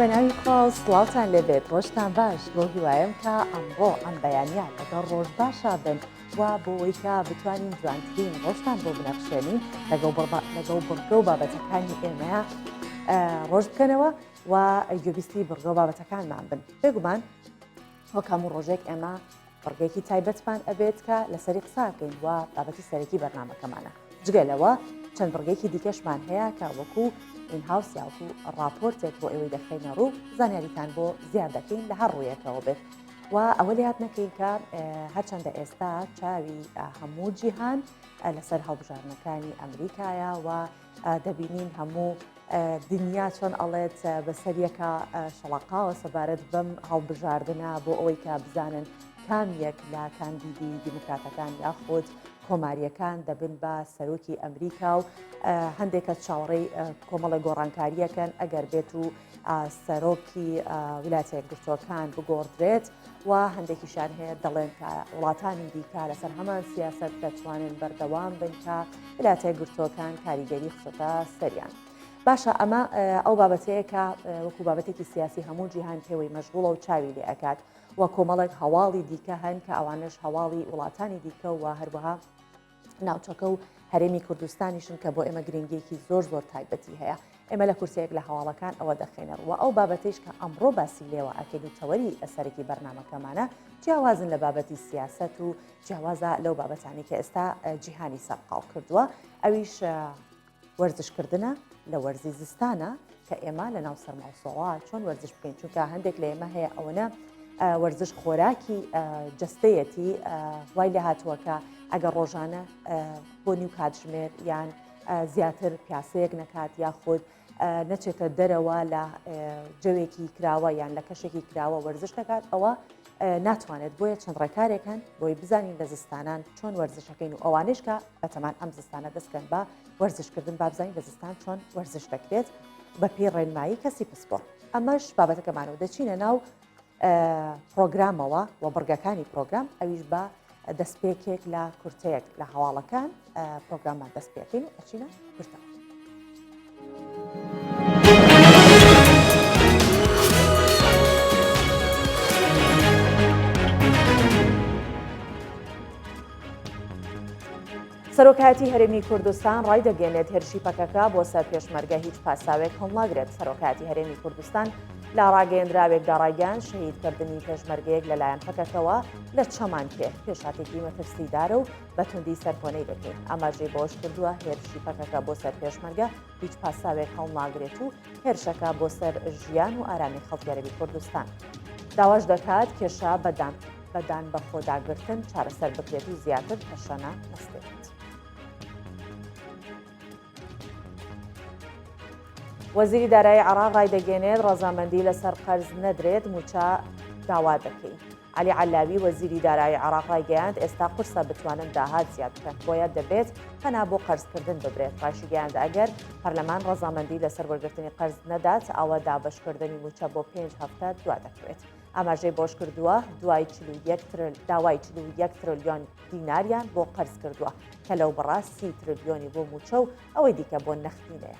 بەناوی خوا سڵاوتان لێبێت ڕۆژتان باش بۆ هیوایم کە ئەمڕۆ ئەم بەیانیان لەگەڵ ڕۆژ باشە بن وا بۆەوەی کە بتوانین جوانترین ڕۆژتان بۆ بنەخشێنین لەگەڵ بڕگە و بابەتەکانی ئێمەیە ڕۆژ بکەنەوە و گوێبیستی بڕگە و بابەتەکانمان بن بێگومان وەک هەموو ڕۆژێک ئێمە بڕگەیەکی تایبەتمان ئەبێت کە لەسەری قساکەین و بابەتی سەرەکی بەرنامەکەمانە جگەلەوە چەند بڕگەیەکی دیکەشمان هەیە کە وەکو ئینهاوس یاکو ڕاپۆرتێک بۆ ئێوەی دەخینە ڕوو زانیاریتان بۆ زیاد دەکەین لە هەر ڕوویەکەوە بێت و ئەوە لات نەکەین کە هەرچەندە ئێستا چاوی هەموو جیهان لەسەر هەڵبژارنەکانی ئەمریکایە و دەبینین هەموو دنیا چۆن ئەڵێت بەسەریەکە شەڵقاوە سەبارەت بەم هەڵبژاردنە بۆ ئەوەی کە بزانن کامیەک لە کاندیدی دیموکراتەکان یاخۆت کۆماریەکان دەبن بە سەرۆکی ئەمریکا و هەندێکە چاوەڕێی کۆمەڵی گۆڕانکاریەکەن ئەگەر بێت و سەرۆکی ویلایەتە یەکگرتووەکان بگۆڕدرێت و هەندێکیشان هەیە دەڵێن کە وڵاتانی دیکە لەسەر هەمان سیاست دەتوانن بەردەوام بن کە ویلایەتە یەکگرتووەکان کاریگەری خستە سەریان. باشە ئەمە ئەو بابەتەیە کە وەکو بابەتێکی سیاسی هەموو جیهان پێوەی مەشغوڵە و چاوی لێ ئەکات و کۆمەڵێک هەواڵی دیکە هەن کە ئەوانش هەواڵی وڵاتانی دیکە و هەروەها ناوچەکە و هەرێمی کوردستانیشن کە بۆ ئێمە گرنگێکی زۆر تایبەتی هەیە ئێمە لە کورسەیەک لە هەواڵەکان ئەوە دەخێنەر و ئەو بابەتەیش کە ئەمڕۆ باسی لێوە ئەکەین و تەوەری ئەسەرێکی بەرنامەکەمانە جیاوازن لە بابەتی سیاست و جیاوازە لەو بابەتانی کە ئێستا جیهانی سەرقاڵ کردووە ئەویش وەرزشکردنە لە وەرزی زستانە کە ئێمە لە ناو سەرماوسەڵا چۆن وەرزش بکەین چونکە هەندێک لە ئێمە هەیە ئەوەنە وەرزش خۆراکی جستەیەتی وای لە هاتووەکە ئەگەر ڕۆژانە بۆ نیو کاتژمێر یان زیاتر پیاسەیەک نەکات یاخود نەچێتە دەرەوە لە جەوێکی کراوە یان لە کەشێکی کراوە وەرزش دەکات ئەوە ناتوانێت بۆیە چەند ڕێکارێکن بۆی بزانین لە زستانان چۆن وەرزشەکەین و ئەوانش کە بەتەمان ئەم زستانە دەستکەن بە وەرزشکردن با بزانین لە زستان چۆن وەرزش دەکرێت بە پێی ڕێنمایی کەسی پسپۆر ئەمەش بابەتەکەمانەوە دەچینە ناو پرۆگرامەوە و بڕگەکانی پرۆگرام ئەویش بە دەستپێکێک لە کورتەیەک لە هەواڵەکان پرۆگرامان دەستپێکین و ئەچینە کورتە. سەرۆکایەتی هەرێمی کوردستان ڕای دەگەێنێت هێرشی پەکەکە بۆ سەر پێشمەرگە هیچ پاساوێک هەڵناگرێت. سەرۆکایەتی هەرێمی کوردستان لە ڕاگەیەندراوێکدا ڕایگەیاند شەهیدکردنی پێشمەرگەیەک لەلایەن پەکەکەوە لە چەمان پێ پێشاتێکی مەترسیدارە و بە توندی سەرکۆنەی دەکەین. ئاماژەی بۆش کردووە هێرشی پەکەکە بۆ سەر پێشمەرگە هیچ پاساوێک هەڵناگرێت و هێرشەکە بۆ سەر ژیان و ئارامی خەڵکی هەرێمی کوردستان. داواش دەکات کێشە بەدان بە خۆداگرتن چارەسەر بکرێت و زیاتر پەشەنە نەستێت. وەزیری دارایی عێراق ڕای دەگەێنێت ڕەزامەندی لەسەر قەرز نەدرێت موچە داوا دەکەین. عەلی عەلاوی وەزیری دارایی عێراق ڕایگەیاند ئێستا قورسە بتوانن داهات زیاد بکەن بۆیە دەبێت پەنا بۆ قەرزکردن ببرێت. ڕاشی گەیاند ئەگەر پەرلەمان ڕەزامەندی لەسەر وەرگرتنی قەرز نەدات ئەوە دابەشکردنی موچە بۆ 5 هەفتە دوا دەکەوێت. ئاماژەی بۆش کردووە داوای 41 تریلیۆن دیناریان بۆ قەرز کردووە کە لەو بەڕا 30 تریلیۆنی بۆ موچە و ئەوەی دیکە بۆ نەختینەیە.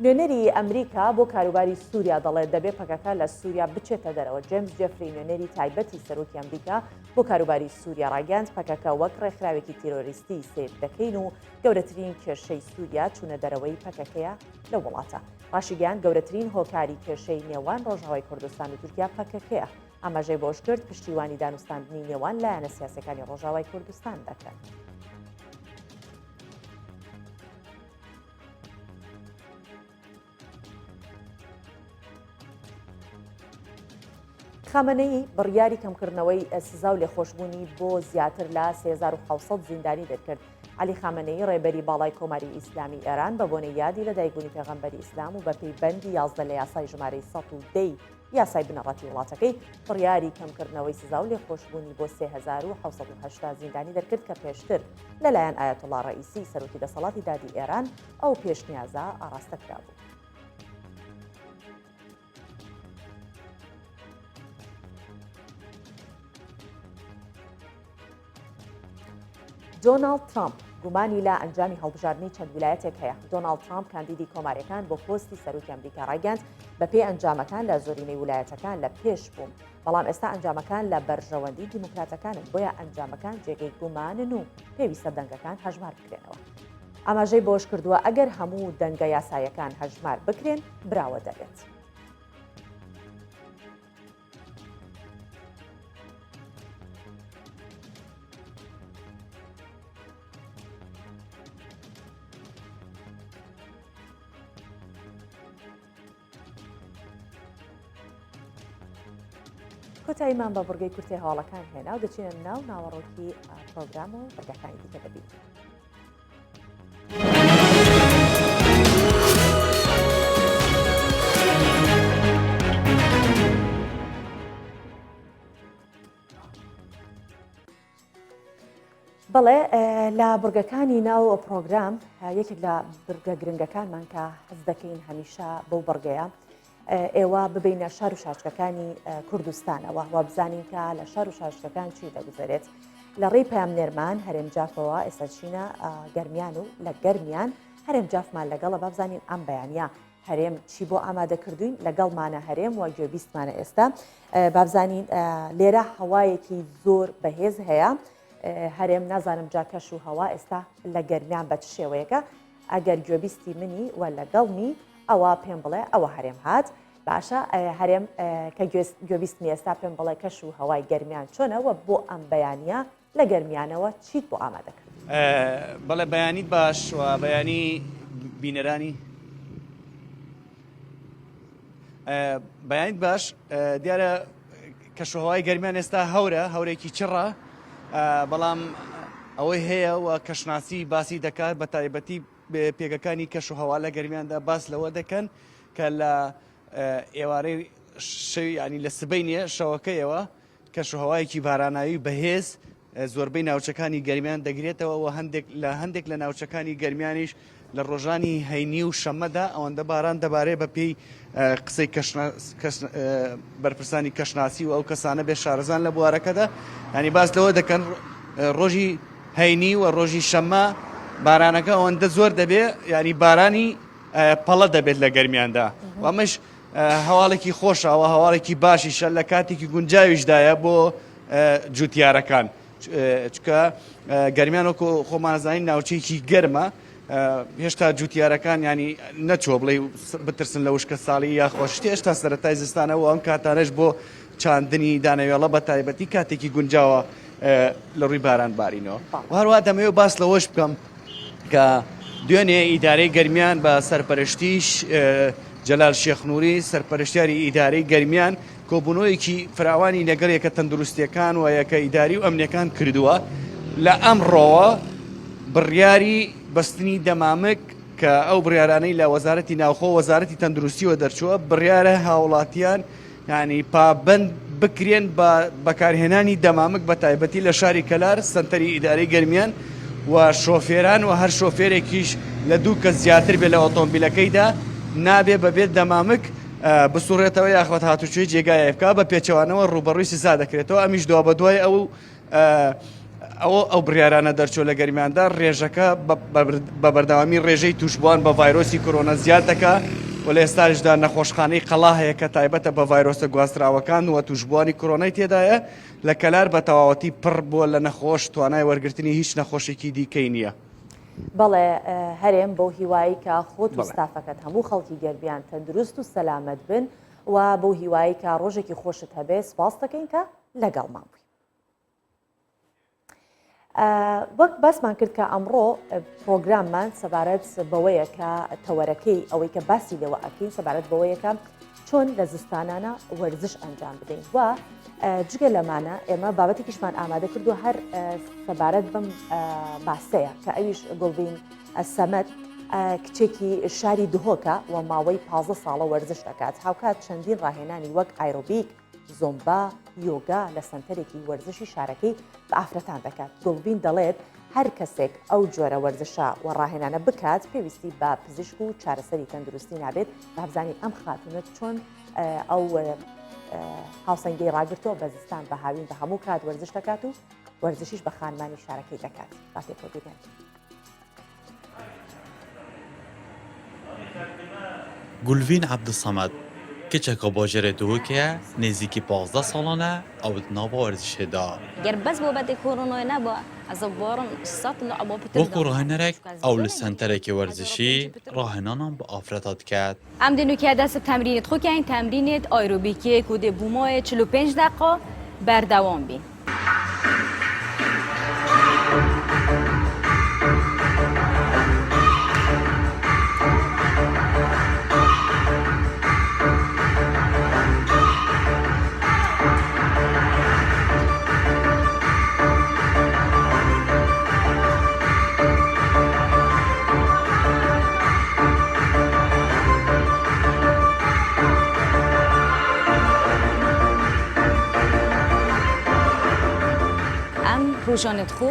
نوێنەری ئەمریکا بۆ کاروباری سووریا دەڵێت دەبێت پەکەکە لە سووریا بچێتە دەرەوە. جیمز جێفری نوێنەری تایبەتی سەرۆکی ئەمریکا بۆ کاروباری سووریا ڕاگەاند پەکەکە وەک ڕێکخراوێکی تیرۆریستی سیر دەکەین و گەورەترین کێشەی سووریا چوونە دەرەوەی پەکەکەیە لە وڵاتە. ڕاشیگەیاند گەورەترین هۆکاری کێشەی نێوان ڕۆژاوای کوردستان و تورکیا پەکەکەیە. ئاماژەی بۆش کرد پشتیوانی دانوستاندنی نێوان لایەنە سیاسەکانی ڕۆژاوای کوردستان دەکەن. خامنەیی بڕیاری کەمکردنەوەی سزا و لێخۆشببوونی بۆ زیاتر لە 3700 زیندانی دەرکرد. علی خامنەیی ڕێبەری باڵای کۆماری ئیسلامی ئێران بە بۆنەی یادی لە دایکبوونی پێغەمبەری ئیسلام و بە پەیبەندی 11 لە یاسای ژمارەی 110 یاسای بنەڕەتی وڵاتەکەی بڕیاری کەمکردنەوەی سزا و لێخۆشببوونی بۆ 3780 زیندانی دەرکرد کە پێشتر لەلایەن ئایەتوڵا ڕەئیسی سەرۆکی دەسەڵاتی دادی ئێران ئەو پێشنیازە ئاراستەکرا بوو. دۆناڵد ترامپ گومانی لە ئەنجامی هەڵبژاردننی چەند ویلایەتێک هەیە. دۆناڵد ترامپ کاندیدی کۆماریەکان بۆ پۆستی سەرۆکی ئەمریکا ڕایگەاند بەپێی ئەنجامەکان لە زۆرینەی ویلایەتەکان لە پێش بووم، بەڵام ئێستا ئەنجامەکان لە بەرژەوەندی دیموکراتەکانن، بۆیە ئەنجامەکان جێگەی گومانن و پێویستە دەنگەکان هەژمار بکرێنەوە. ئاماژەی بۆش کردووە ئەگەر هەموو دەنگە یاسایەکان هەژمار بکرێن براوە دەبێت. کۆتاییمان بە بڕگەی کورتەی هەواڵەکان هێنا و دەچینە ناو ناوەڕۆکی پرۆگرام و بەرگەکانی دیکە دەبین. بەڵێ لە بڕگەکانی ناو پرۆگرام یەکێک لە بڕگە گرنگەکانمان کە حەز دەکەین هەمیشە بەو بڕگەیە ئێوە ببینە شار و شاچکەکانی کوردستانەوە و بزانین کە لە شار و شاچکەکان چی دەگوزارێت. لە ڕێی پامنێرمان هەرێم جافەوە ئێستا چینە گەرمیان و لە گەرمیان هەرێم جافمان لەگەڵە بابزانین ئەم بەیانە هەرێم چی بۆ ئامادەکردوین لەگەڵمانە هەرێم و گوێبیستمانە ئێستا بابزانین لێرە هەوایەکی زۆر بەهێز هەیە. هەرێم نازانم جاکەش و هەوا ئێستا لە گەرمیان بە شێوەیەکە ئەگەر گوێبیستی منی و لەگەڵمی ئەوە پێم بڵێ ئەوە هەرێم هات باشە هەرێم کە گوێبیستنی ئێستا پێم بڵێ کەش و هەوای گەرمیان چۆنەوە بۆ ئەم بەیانە لە گەرمیانەوە چیت بۆ ئامادەکرد؟ بەڵێ بەیانیت باش و بەیانی بینەرانی بەیانیت باش دیارە کەشوهەوای گەرمیان ئێستا هەورێکی چڕە بەڵام ئەوەی هەیە و کەشناسی باسی دەکات بە تایبەتی پێگەکانی کەش و هەوا لە گەرمیاندا باس لەوە دەکەن کە لە ئێوارەی شەوی ینی لە سبەینێ شەوەکەیەوە کەش و هەوایەکی باراناوی بەهێز زۆربەی ناوچەکانی گەرمیان دەگرێتەوە و هەندێک لە ناوچەکانی گەرمیانیش لە ڕۆژانی هەینی و شەمەدا ئەوەندە باران دەبارێت بە پێی قسەی بەرپرسانی کەشناسی و ئەو کەسانە بێ شارەزان لە بوارەکەدا ینی باس لەوە دەکەن ڕۆژی هەینی و ڕۆژی شەمە بارانەکە ئەوەندە زۆر دەبێت ینی بارانی پەڵە دەبێت لە گەرمیاندا وەمەش هەواڵێکی خۆشەوە هەواڵێکی باشیشە لە کاتێکی گونجاویشدایە بۆ جوتیارەکان چکە گەرمیان وەکو خۆمانزانین ناوچەیەکی گەرمە هێشتا جوتیارەکان ینی نەچۆ بڵێ بترسن لە وشکە ساڵی یاخۆشتی هێشتا سەرەتای زستانەوە ئەم کاتانەش بۆ چاندنی دانەوێڵە بە تایبەتی کاتێکی گونجاوە لە ڕووی باران بارینەوە هەروە دەمەوێت باس لەوەش بکەم کە دوێنێ ئیدارەی گەرمیان بە سەرپەرشتیش جەلال شێخنووری سەرپەرشتیاری ئیدارەی گەرمیان کۆبوونەوەیەکی فراوانی لەگەڵ یەکە تەندروستیەکان و یەکە ئیداری و ئەمنیەکان کردووە لە ئەمڕۆوە بڕیاری بەستنی دەمامک کە ئەو بڕیارانەی لە وەزارەتی ناوخۆ وەزارەتی تەندروستیەوە دەرچووە بڕیارە هاوڵاتیان ینی پابند بکرێن بە بەکارهێنانی دەمامک بە تایبەتی لە شاری کەلار سنتەری ئیدارەی گەرمیان و شۆفێران و هەر شۆفێرێکیش لە دوو کەس زیاتر بێت لە ئۆتۆمبیلەکەیدا نابێ بەبێت دەمامک بسوڕێتەوە یاخوات هاتوچۆی جێگایە بکە بە پێچەوانەوە ڕوبەڕووی سزا دەکرێتەوە ئەمیش دوا بە دوای ئەو بڕیارانە دەرچۆ لە گەرمیاندا ڕێژەکە بە بەردەوامی ڕێژەی توشبووان بە ڤایرۆسی کۆرۆنە زیاد دەکات و لە ئێستاشدا نەخۆشخانەی قەڵا هەیە کە تایبەتە بە ڤایرۆسە گواستراوەکان و توشبووانی کۆرۆنای تێدایە لە کەلار بە تەواوەتی پڕ بووە لە نەخۆش توانای وەرگرتنی هیچ نەخۆشێکی دیکەی نییە. بەڵێ هەرێم بۆ هیوایی کە خۆت و ستافەکەت هەموو خەڵکی گەرمیان تەندروست و سەلامەت بن و بۆ هیوایی کە ڕۆژێکی خۆشت هەبێ سپاس دەکەین کە لەگەڵمان بووی. وەک باسمان کرد کە ئەمڕۆ پرۆگراممان سەبارەت بەوەیە کە تەوەرەکەی ئەوەی کە باسی لەوە ئەکەین سەبارەت بەوەیەکە چۆن لە زستانانە وەرزش ئەنجام بدەین و جگە لەمانە ئێمە بابەتێکیشمان ئامادە کردو هەر سەبارەت بم باسەیە کە ئەویش گوڵبین سەمەد کچێکی شاری دهۆکە و ماوەی 15 ساڵە وەرزش دەکات هاوکات چەندین ڕاهێنانی وەک ئایرۆبیک زۆمبا یۆگا لە سنتەرێکی وەرزشی شارەکەی بە ئافرەتان دەکات گوڵبین دەڵێت هەر کەسێک ئەو جۆرە وەرزشە و ڕاهێنانە بکات پێویستی بە پزیشک و چارەسەری تەندروستی نابێت بابزانین ئەم خاتونەت چۆن ئەو هاوسەنگی ڕاگرتۆ بە زستان بە هاوین بە هەموو کات وەرزش دەکات و وەرزشیش بە خانمانی شارەکەی دەکات ڕاتێکۆ بگەن. گولڤین عەبدوسەمەد کچێکە باژێرە دووکەیە نێزیکی 15 ساڵانە ئەو ناوە وەرزشێدا. گەر بەس بۆ بەدی کۆڕۆنای نەبووە ئەزە بۆڕم سەد لەعەبۆ پتر وەکو ڕاهێنەرێک ئەو لە سەنتەرێکی وەرزشی ڕاهێنانان بە ئافرەتە دکات. ئەم دێنوکە دەست تەمرینت خۆکەین تەمرینێت ئایروبیکیەک و دێ بوومایە 45 دقیقە بەردەوام بین. ڕۆژانت خۆ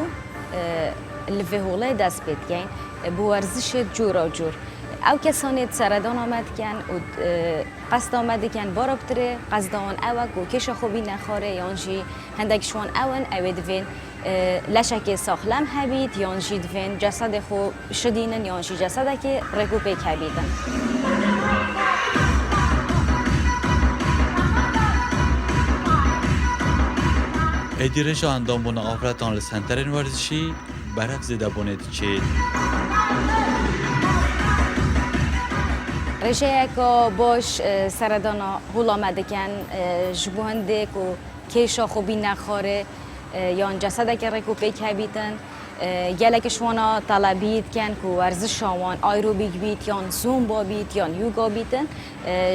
لەێ هۆڵای دەست پێتکەین بۆ وەرزشێت جۆرە و جۆر ئەو کەسانێت سەردان ئامادکەن و قەست ئامادەکەن بارە بترێ قەزداوان ئەوە و کێشە خۆبی نەخۆرێ یانژی هەندێک شوان ئەوەن ئەوێ دەبێن لەشێکی ساخلەم هەبیت یانژی دەبێن جەسەدێ خۆ شدینن یانژی جەسەدێکی ڕێک و پێک هەبیتن. ئەیدیڕێژە ئەندامبوونە ئافرەتان لە سەنتەرên وەرزشی بەرەف زێدەبوونێت چێت. ڕێژەیەکە باش سەردانا هوڵامەدەکەن ji bo hindێک و کێشە خۆبی نەخۆرێ یان جەسەدێکی ڕێک و پێک هەبیتن gelekî şwana talebî dikin ku werzişa wan aerobîk bît yan zumba bît yan yoga bîtin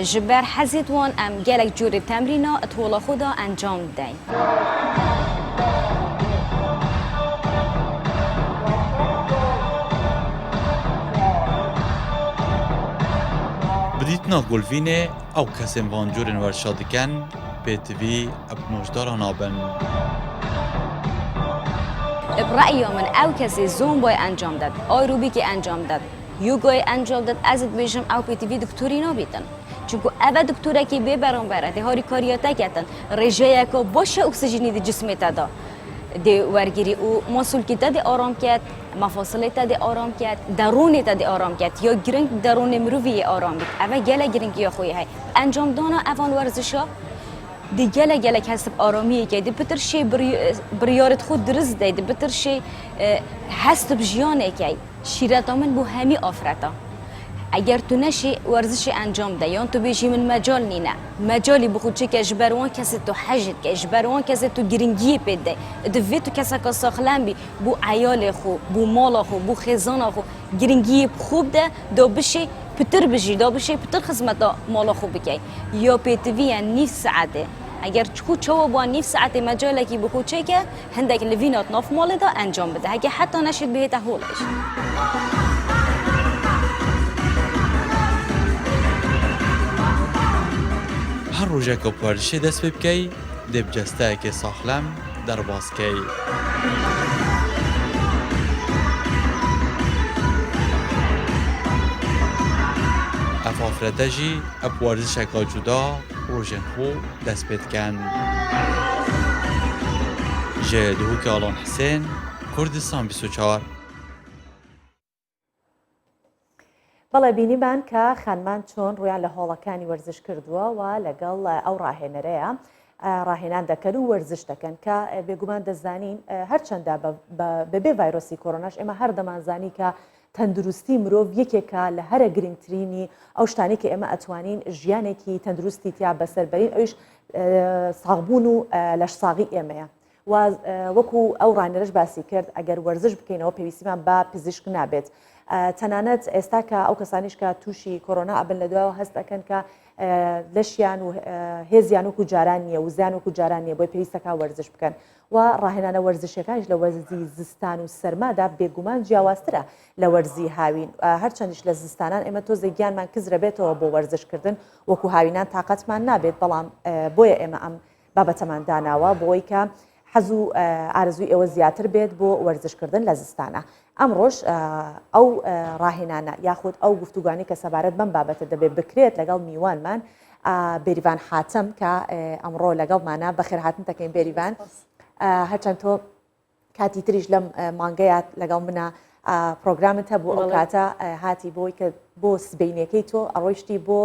ji ber hezê wan em gelek curê temrîna et hola xwe da encam deyn. بدîtina Gulvînê ew kesên van curên werşa dikin pêtivî epnojdara nabin. برأيي من أو كسي زومباي أنجام داد آيروبيكي أنجام داد يوغاي أنجام داد أزد بيجم أو بيتيفي دكتوري نابيتن چونكو أبا دكتورة كي ببرون برده هاري كارياتا كتن رجايا كو باشه أكسجيني دي جسمتا دا دي ورگيري و مسؤولكي دي آرام كت مفاصلتا دي آرام كت درونتا دي آرام كت يا گرنگ درون مروفي آرام بيت أبا گله گرنگ يا خوي هاي أنجام دانا أفان ورزشا دی گله کسب آرامیه که دی بتر شی بریارت خود درست دی بتر شی هست بجیانه که شیرت من بو همی آفرتا اگر تو نشی ورزش انجام ده یا تو بیشی من مجال نینه مجالی بخود چه که اجبروان کسی تو حجت که اجبروان کسی تو گرنگی پیده دوی تو کسی که ساخلم بی بو عیال خو بو مال خو بو خزان خو گرنگی خوب ده دو بشی پتر بجی دو بشی پتر خدمت مال خو بکی یا پیتوی نیف ساعته اگر خود چه با نیف ساعت مجالی که بخود چه که هندک لوینات ناف مال ده انجام بده اگه حتی نشد به تهولش هر ڕۆژێکە پارشێ دەست پێ بکەی دەبجەستەیەکی ساخلەم دەرباسکەی. ئەف ئافرەتە ژی ئەپ وەرزشێکە جودا ڕۆژێن خۆ دەست پێ دکەن. ji Duhokê Alan Hesên Kurdistan 24 بەڵێ بینیمان کە خانمان چۆن ڕویان لە هۆڵەکانی وەرزش کردووە و لەگەڵ ئەو ڕاهێنەرەیە ڕاهێنان دەکەن و وەرزش دەکەن کە بێگومان دەزانین هەرچەندە بەبێ ڤایرۆسی کۆرۆناش ئێمە هەر دەمانزانی کە تەندروستی مرۆڤ یەکێکە لە هەرە گرنگترینی ئەو شتانی کە ئێمە ئەتوانین ژیانێکی تەندروستی تیا بەسەربەرین ئەویش ساغبوون و لەشساغی ئێمەیە و وەکو ئەو ڕاهێنەرەش باسی کرد ئەگەر وەرزش بکەینەوە پێویستیمان بە پزیشک نابێت. تەنانەت ئێستا کە ئەو کەسانیش کە تووشی کۆرۆنا ئەبن لە دوایەوە هەست دەکەن کە لەشیان و هێزیان وەکو جاران نییە و زیان وەکو جاران نییە بۆی پێویستەکە وەرزش بکەن و ڕاهێنانە وەرزشەکانیش لە وەرزی زستان و سەرمادا بێگومان جیاوازترە لە وەرزی هاوین هەرچەندیش لە زستانان ئێمە تۆزێک گیانمان کزرە بێتەوە بۆ وەرزشکردن وەکو هاوینان تااقەتمان نابێت بەڵام بۆیە ئێمە ئەم بابەتەمان داناوە بۆی کە حەزوو ئارزووی ئێوە زیاتر بێت بۆ وەرزشکردن لە زستانە. ئەمڕۆژ ئەو ڕاهێنانە یاخود ئەو گفتوگانی کە سەبارەت بەم بابەتە دەبێت بکرێت لەگەڵ میوانمان بێریڤان حاتم کە ئەمڕۆ لەگەڵمانە بەخێر هاتن دەکەین بێریڤان هەرچەند تۆ کاتی تریش لەم مانگەیات لەگەڵ منە پرۆگرامت هەبوو ئەو کاتە هاتی بۆی کە بۆ سبینەکەی تۆ ئەڕۆیشتی بۆ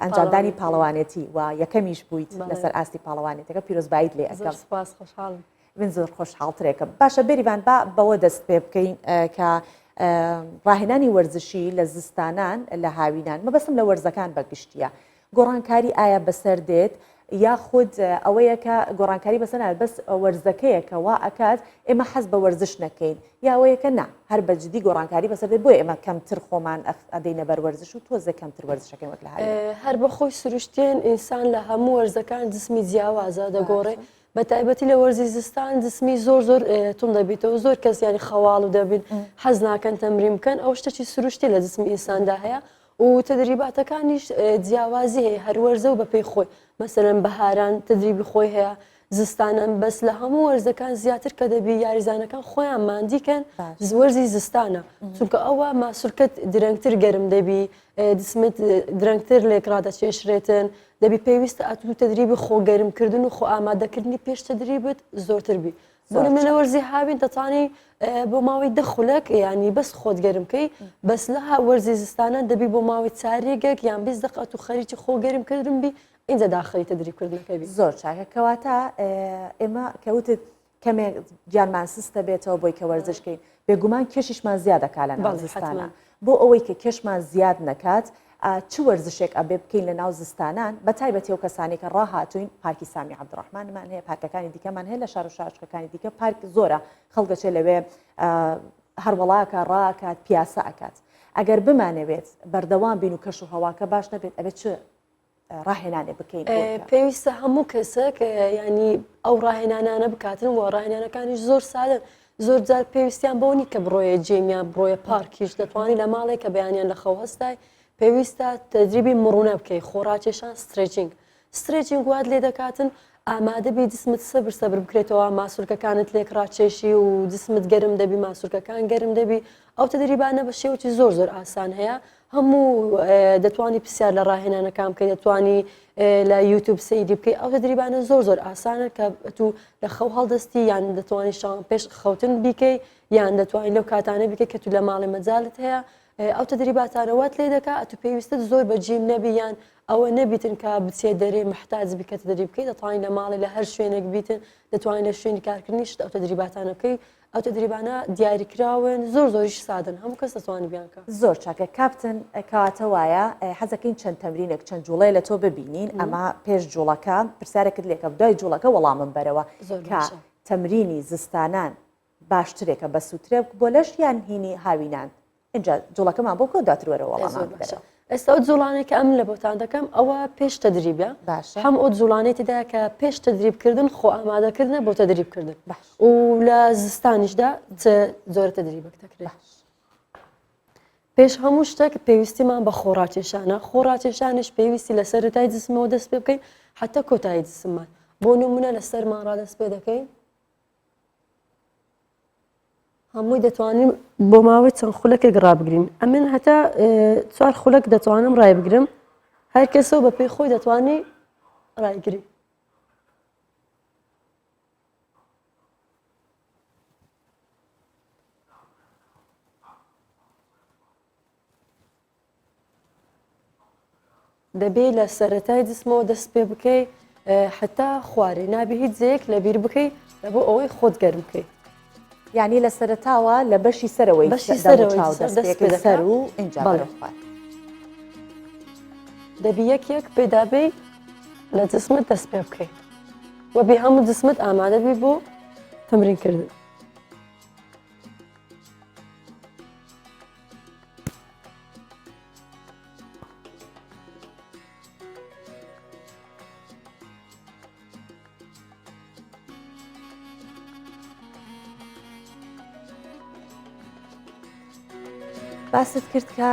ئەنجامدانی پاڵەوانێتی و یەکەمیش بوویت لەسەر ئاستی پاڵەوانێتەکە پیرۆزبایت لێ ئەەکەم خۆشحاڵم من زۆر خۆشحاڵترێکم باشە بێریڤان بەوە دەست پێ بکەین کە ڕاهێنانی وەرزشی لە زستانان لە هاوینان مەبەستم لە وەرزەکان بەگشتیە گۆڕانکاری ئایا بەسەر دێت یاخود ئەوەیە کە گۆڕانکاری بەسەر بەس وەرزەکەیەکە وا ئەکات ئێمە حەز بە وەرزش نەکەین یاوەیەکە نا هەر بەجددی گۆڕانکاری بەسەر دێت بۆ ئێمە کەمتر خۆمان ئەدەینە بەر وەرزش و تۆزە کەمتر وەرزشەکەین وەک لە هەر بەخۆی سروشتێن ئینسان لە هەموو وەرزەکان جسمی جیاوازە دەگۆڕێ بە تایبەتی لە وەرزی زستان جسمی زۆر تون دەبێتەوە زۆر کەس یانی خەواڵ و دەبێت حەز ناکەن تەمرین بکەن ئەو شتێکی سروشتی لە جسمی ئینساندا هەیە و تدریباتەکانیش جیاوازی هەیە هەر وەرزە و بەپێی خۆی مەسەرەن بەهاران تدریبی خۆی هەیە زستانن بەس لە هەموو وەرزەکان زیاتر کە دەبی یاریزانەکان خۆیان مادیکەن وەرزی زستانە چونکە ئەوە ماسوولکەت درەنگتر گەرم دەبی دسمت درەنگتر لێکڕادە چێشرێتن دەبی پێویستە ئەتو تدریبی خۆگەرمکردن و خۆ ئامادەکردنی پێش تدریبت زۆرتر بی بۆ منە وەرزی هاوین دەتوانێ بۆ ماوەی دەخولک ینی بەس خۆت گەرمکەی بەس لە وەرزی زستانە دەبی بۆ ماوەی چارێگەک یان 20 دقیقە و خەریکی خۆگەرمکردن بی اینجا داخلی تدریبکردنەکەی زۆر چاکە کەواتە ئێمە کەوتت کەمێک گیانمان سستە بێتەوە بۆی کە وەرزشکەین بێگومان کێشیشمان زیادەکا لە ناو زستانە بۆ ئەوەی کە کێشمان زیاد نەکات چ وەرزشێک ئەبێ بکەین لە ناو زستانان بە تایبەتی ئەو کەسانی کە ڕاهاتوین پارکی سامی عەبدوڕەحمانمان هەیە پارکەکانی دیکەمان هەیە لە شار و شارچکەکانی دیکە پارک زۆرە خەڵکەچێ لەوێ هەروەڵاکە ڕاکات پیاسە ئەکات ئەگەر بمانەوێت بەردەوام بین و کەش و هەواکە باش نەبێت ئەبێت چ ڕاهێنانێ بکەین پێویستە هەموو کەسێک ینی ئەو ڕاهێنانانە بکاتن و ڕاهێنانەکانیش زۆر سادن زۆر جار پێویستیان بۆنی کە بڕۆیە جێمیان بڕۆیە پارکیش دەتوانانی لە ماڵێک کە بەیانیان لە خەو هەستای پێویستە تدریبی مڕونە بکەی خۆڕاکێشان سترێچینگ وات لێ دەکاتن ئامادە بی جسمت سەبر بکرێتەوە ماسوولکەکانت لێک ڕاکێشی و جسمت گەرم دەبی ماسوولکەکان گەرم دەبی ئەو تدریبانە بە شێوکی زۆر ئاسان هەیە هەموو دەتوانی پرسیار لە ڕاهێنانەکان بکەیت دەتوانی لە یوتیوب سەیری بکەی ئەو تدریبانە زۆر ئاسانە کە تو لە خەو هەڵدەستی یان دەتوانی شان پێش خەوتن بیکەی یان دەتوانین لەو کاتانە بکەی کە تو لە ماڵی مەجالت هەیە ئەو تدریباتانەوەت لێ دەکا ئەتو پێویستت زۆر بە جیم نەبی یان ئەوە نەبیتن کە بچێ دەرێ محتاج بکە تدریب بکەیت دەتوانین لە ماڵی لە هەر شوێنێک بیتن دەتوانین لە شوێنی کارکردنیش ئەو تدریباتانەکەی ئەو تدریبانە دیاریکراون زۆریش سادن هەموو کەس دەتوانانی بیانکە زۆر چاکە کاپتن کەواتە وایە حەزەکەین چەند تەمرینێک چەند جوڵەیە لە تۆ ببینین ئەمە پێش جوڵەکە پرسیارێکت لێکە دوای جوڵەکە وەڵامم بەرەوە کە تەمرینی زستانان باشترێکە بە سووترێ بۆ لەش یان هینی هاوینان اینجا جوڵەکەمان بۆ کە دواتروەرە وەڵامان بدەرەوە ئێستا ئەو جوڵانێک کە ئەم لە بۆتان دەکەم ئەوە پێش تدریبە هەم ئەو جوڵانەی تێدایە کە پێش تدریبکردن خۆ ئامادەکردنە بۆ تدریبکردن و لە زستانیشدا زۆر تدریبەک دەکرێت پێش هەموو شتێک پێویستیمان بە خۆڕاکێشانش پێویستی لە سەرەتای جسمەوە دەست پێ بکەین حتا کۆتایی جسممان بۆ نمونە لە سەرمان ڕادەست پێ دەکەین هەمووی دەتوانین بۆ ماوەی چەند خولەکێک ڕابگرین ئەمن هەتا 4 خولەک دەتوانم ڕای بگرم هەر کەسەوە بە پێی خۆی دەتوانی ڕایگری دەبێت لە سەرەتای جسمەوە دەست پێ بکەی حتا خوارێ نابێ هیچ جەیەک لەبیر بکەی لە بۆ ئەوەی خۆت گەرم بکەیت یعنی لە سەرەتاوە لە بەشی سەرەوەی سەر و اینجا دەبی یەک پێدابێ لە جسمت دەست پێ بکەیت وە بێ هەموو جسمت ئامادە بی بۆ تەمرینکردن باست کرد کە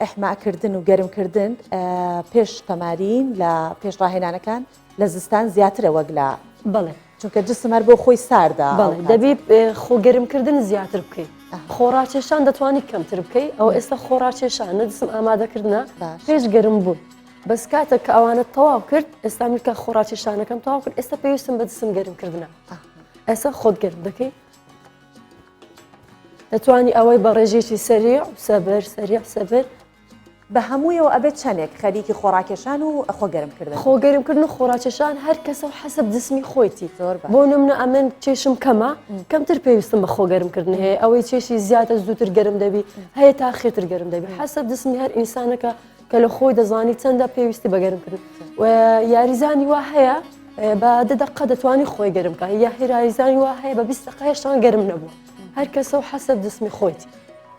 ئەحماکردن و گەرمکردن پێش تەمارین لە پێش ڕاهێنانەکان لە زستان زیاترە وەک لە بەڵێ چونکە جسم هەر بۆ خۆی ساردا بەڵێ دەبی خۆگەرمکردن زیاتر بکەیت خۆڕاکێشان دەتوانی کەمتر بکەیت ئەو ئێستا خۆڕاکێشانە جسم ئامادەکردنە پێش گەرم بوون بەس کاتێک کە ئەوانە تەواو کرد ئێستا میکە خۆراکێشانەکەم تەواو کرد ئێستا پێویستم بە دەستم گەرمکردنە ئێستا خۆت گەرم دەکەی دەتوانی ئەوەی بە ڕێژێکی سەریع و سەبەر سەریع سەبەر بە هەموویەوە ئەبێت چەندێک خەریکی خۆراکێشان و خۆگەرمکردن خۆگەرمکردن و خۆراکێشان هەر کەسە و حەسب جسمی خۆیتی زۆر باش. بۆ نمونە ئەمن چێشم کەمە کەمتر پێویستم بە خۆگەرمکردن هەیە ئەوەی چێشی زیاتر زووتر گەرم دەبی هەیە تا خێتر گەرم دەبی حەسب جسمی هەر ئینسانەکە کە لە خۆی دەزانی چەندە پێویستی بە گەرمکردن و یاریزانی وا هەیە بە دەدەقە دەتوانی خۆی گەرمکە یا هێرایزانی وا هەیە بە 20 دقەیەشان گەرم نەبوو هەر کەسە و حەسب جسمی خۆیتی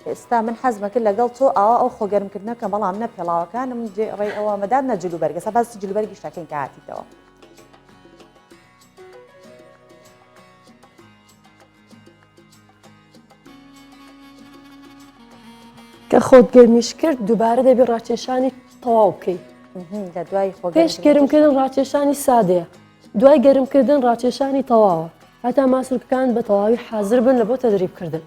ئێستا من حەزمەکرد لەگەڵ تۆ ئەو خۆگەرمکردنە کە بەڵام نە پێڵاوەکانم ڕێ ئەوە مەداد نە جلوبەرگە سە باسی جلوبەرگی شتەکەین کە هاتیتەوە کە خۆت گەرمیش کرد دووبارە دەبێ ڕاکێشانی تەواو بکەیت لە دوای پێش گەرمکردن ڕاکێشانی سادەیە دوای گەرمکردن ڕاکێشانی تەواوە هەتا ماسوولکەکان بە تەواوی حازر بن لە بۆ تەدریبکردن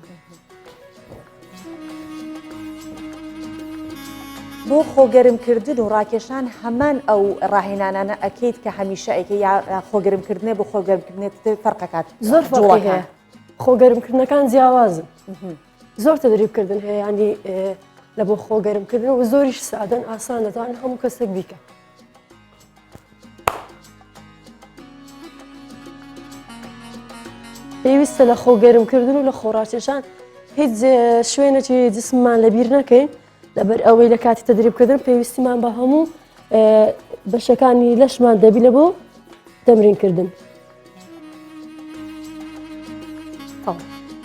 بۆ خۆگەرمکردن و ڕاکێشان هەمان ئەو ڕاهێنانانە ئەکەیت کە هەمیشە ئەیکە یا خۆگەرمکردنێ بۆ خۆگەرمکردنێت فەرقەکات زۆر فەرقی هەیە خۆگەرمکردنەکان جیاوازن زۆر تەدریبکردن هەیە ینی لە بۆ خۆگەرمکردن و زۆریش سادەن ئاسان دەتوانن هەموو کەسێک بیکە پێویستە لە خۆگەرمکردن و لە خۆڕاکێشان هیچ شوێنێکی جسممان لەبیر نەکەین لەبەر ئەوەی لە کاتی تەدریبکردن پێویستیمان بە هەموو بەشەکانی لەشمان دەبی لە بۆ تەمرینکردن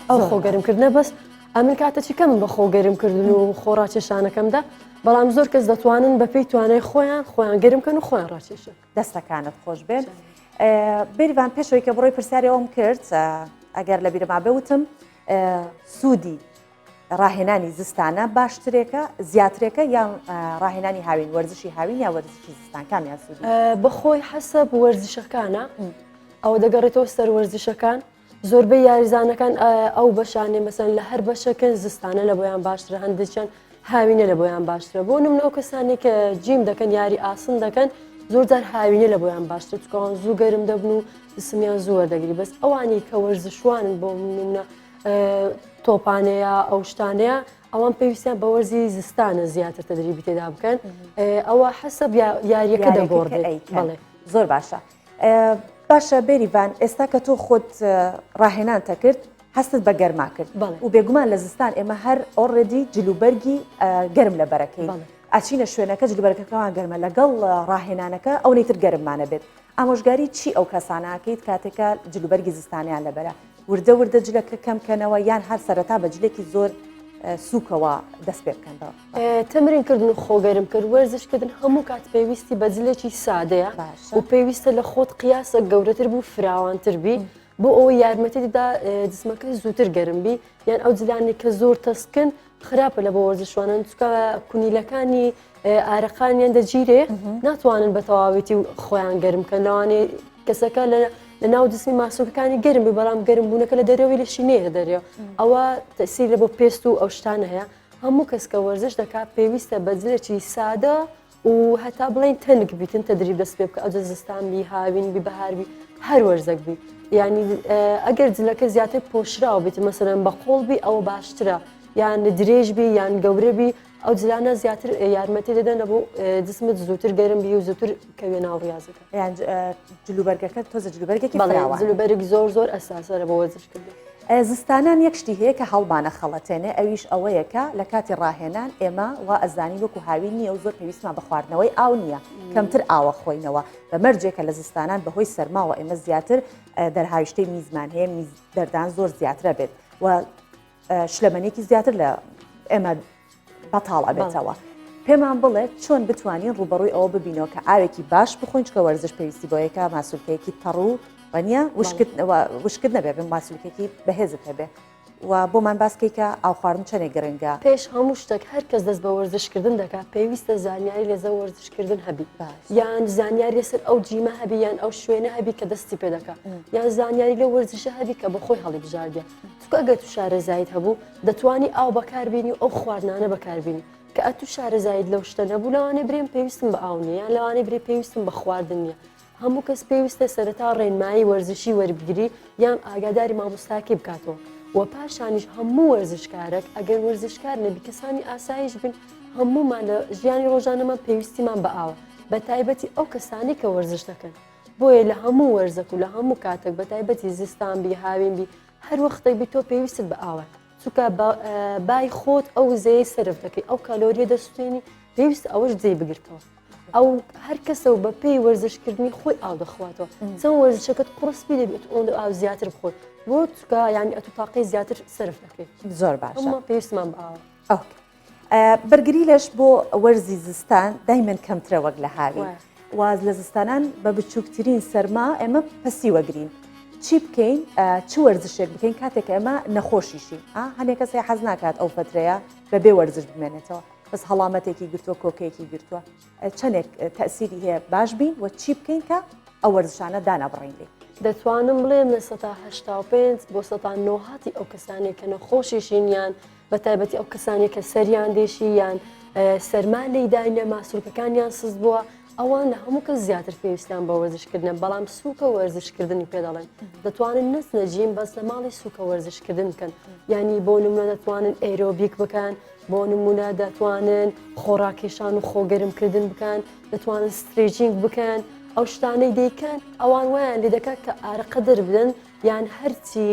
ئەو خۆگەرمکردنە بەس ئەمن کاتەچی کەمن بە خۆگەرمکردن و خۆڕاکێشانەکەمدا بەڵام زۆر کەس دەتوانن بە پێی توانای خۆیان گەرمکەن و خۆیان ڕاکێشن دەستەکانت خۆش بێت بێریوان پێشەوەی کە بڕۆی پرسیاری ئەوم کرد ئەگەر لە بیرەما بێوتم سوودی ڕاهێنانی زستانە باشترێکە زیاترێکە یان ڕاهێنانی هاوین وەرزشی هاوین یا وەرزشی زستان کامیان سوودی بەخۆی حەسەب وەرزشەکانە ئەوە دەگەڕێتەوە سەر وەرزشەکان زۆربەی یاریزانەکان ئەو بەشانێ مەسەن لە هەر بەشەکە زستانە لە بۆیان باشترە هەندێکیان هاوینە لە بۆیان باشترە بۆ نمونە ئەو کەسانێک کە جیم دەکەن یاری ئاسن دەکەن زۆرجار هاوینە لە بۆیان باشتر چکۆن زوو گەرم دەبن و جسمیان زوو وەردەگری بەس ئەوانی کە وەرزشوانن بۆ نمونە تۆپانەیە ئەو شتانەیە ئەوان پێویستیان بە وەرزی زستانە زیاتر تەدریبی تێدا بکەن ئەوە حەسەب یاریەکە دەگۆڕێت بەڵێ زۆر باشە باشە بێریڤان ئێستا کە تۆ خۆت ڕاهێنانتە کرد هەستت بە گەرما کرد و بێگومان لە زستان ئێمە هەر ئۆڕێدی جلوبەرگی گەرم لە بەرەکەی ئاچینە شوێنەکە جلوبەرەکەەکەمان گەرمە لەگەڵ ڕاهێنانەکە ئەو نەیتر گەرممانە بێت ئامۆژگاری چی ئەو کەسانەکەیت کاتێکە جلوبەرگی زستانیان لەبەرە وردە وردە جلەکە کەمکەنەوە یان هەر سەرەتا بە جلێکی زۆر سوکەوە دەست پێ بکەنەوە تەمرینکردن و خۆگەرمکرد وەرزشکردن هەموو کات پێویستی بە جلێکی سادەیە و پێویستە لە خۆت قیاسە گەورەتر بوو فراوانتر بی بۆ ئەوەی یارمەتیدا جسمەکە زووتر گەرمبی یان ئەو جلانی کە زۆر تەسکن خراپە لە بۆ وەرزشوانن چکە کونیلەکانی ئارەقانیان دەگیرێ ناتوانن بە تەواوێتی خۆیان گەرمکەن لەوانێ کەسەکە لە ناو جسمی ماسوولەکانی گەرمبی بەڵام گەرمبوونەکە لە دەرەوەی لە شینەیە دەرێەوە ئەوە تەسیر لە بۆ پێست و ئەو شتانە هەیە هەموو کەسکە وەرزش دەکات پێویستە بە جلێکی سادە و هەتا بڵین تەنگ بیتن تەدریب دەست پێ بکە ئەو زستانبی هاوینبی بەهاربی هەر وەرزەکبی یعنی ئەگەر جلەکە زیاتر پۆشراوە بیت مەسەرەن بە قۆڵبی ئەوە باشترە یان درێژبی یان گەورەبی ئەو جلانە زیاتر یارمەتی دەدەن بۆ جسمت زووتر گەرمبی و زووتر کەوێ ناو ڕاضەکە یان جلوبەرگەکە تۆزە جلوبەرگێکی جلوبەرگ زۆر زۆر ئەساسە لە بۆ وەرزشکردن زستانان یەک شتی هەیە کە هەڵبانە خەڵەتێنێ ئەویش ئەوەیەکە لە کاتی ڕاهێنان ئێمە وا ئەزانی وەکو هاوین نیە و زۆر پێویستمان بە خواردنەوەی ئاو نییە کەمتر ئاوە خۆینەوە بە مەرجێکە لە زستانان بەهۆی سەرماوە ئێمە زیاتر دەرهاویشتەی میزمان هەیە دەردان زۆر زیاترە بێت و شلەمەنێکی زیاتر لە ئێمە بەتاڵە بێتەوە پێمان بڵێت چۆن بتوانین ڕوبەڕووی ئەوە ببینەوە کە ئاوێکی باش بخۆین چکە وەرزش پێویستی بۆ یەکە ماسوولکەیەکی تەڕوو وەنیە وشکرد نەبێ بن ماسوولکێکی بەهێزت هەبێ و بۆمان باسکەیکە ئاو خواردن چەندێک گرنگە پێش هەموو شتێک هەر کەس دەست بە وەرزشکردن دەکات پێویستە زانیاری لەزە وەرزشکردن هەبی یان زانیاری سەر ئەو جیمە هەبی یان ئەو شوێنە هەبی کە دەستی پێ دەکات یان زانیاری لە وەرزشە هەبی کە بەخۆی هەڵی بژاردە چکە ئەگەر تو شارەزایت هەبوو دەتوانی ئاو بەکاربیێنی و ئەو خواردنانە بەکاربیێنی کە ئەتو شارەزایت لەو شتە نەبوو لەوانێ برێن پێویستم بە ئاو نیە یان لەوانێ برێ پێویستم بە خواردن نیە هەموو کەس پێویستە سەرەتا ڕێنمایی وەرزشی وەربگری یان ئاگاداری مامۆستاکێ بکاتەوە و پاشانیش هەموو وەرزشکارێک ئەگەر وەرزشکار نەبی کەسانی ئاسایش بن هەمومان لە ژیانی ڕۆژانەمان پێویستیمان بە ئاوە بە تایبەتی ئەو کەسانی کە وەرزش دەکەن بۆیە لە هەموو وەرزەک و لە هەموو کاتێک بە تایبەتی زستان بی هاوین بی هەر وەختێک بی تۆ پێویستت بە ئاوە چونکە بای خۆت ئەو زەیە سرف دەکەی ئەو کالۆریە دەستێنی پێویست ئەوەش جێ بگرتەوە ئەو هەر کەسە و بە پێی وەرزشکردنی خۆی ئاو دەخواتەوە چەند وەرزشەکەت قڕسپی دەبێت ئەوەندە ئاو زیاتر بخۆت بۆ چکە ینی ئەتو تاقی زیاتر سرف دەکەیت زۆر باشە ئەمە پێویستمان بە ئاوە ئۆکێ. بەرگری لەش بۆ وەرزی زستان دایمەن کەمترە وەک لە هاوی واز لە زستانان بە بچووکترین سەرما ئێمە پەسی وەگرین چی بکەین چ وەرزشێک بکەین کاتێک ئەمە نەخۆشیشی هەنێک کەسی حەز ناکات ئەو فترەیە بەبێ وەرزش بمێنێتەوە بەس هەڵامەتێکی گرتووە کۆکەیەکی گرتووە چەندێک تەسیری هەیە باش بین و چی بکەین کە ئەو وەرزشانە دانەبڕین لێ دەتوانم بڵێم لە 1985 بۆ 1990 ئەو کەسانێک کە نەخۆشیشین یان بە تایبەتی ئەو کەسانی کە سەریان دێشی یان سەرما لێی داینە ماسوولکەکانیان سز بووە ئەوان لە هەموو کەس زیاتر پێویستیان بە وەرزشکردنە بەڵام سووکە وەرزشکردنی پێ دەڵێن دەتوانن نەچنەجیم بەس لە ماڵی سووکە وەرزشکردن بکەن ینی بۆ نمونە دەتوانن ئەیرۆبیک بکەن بۆ نمونە دەتوانن خۆڕاکێشان و خۆگەرمکردن بکەن دەتوانن سترێجینگ بکەن ئەو شتانەی دەیکەن ئەوان وایان لێ دەکات کە ئارەقە دەربدەن یان هەرچی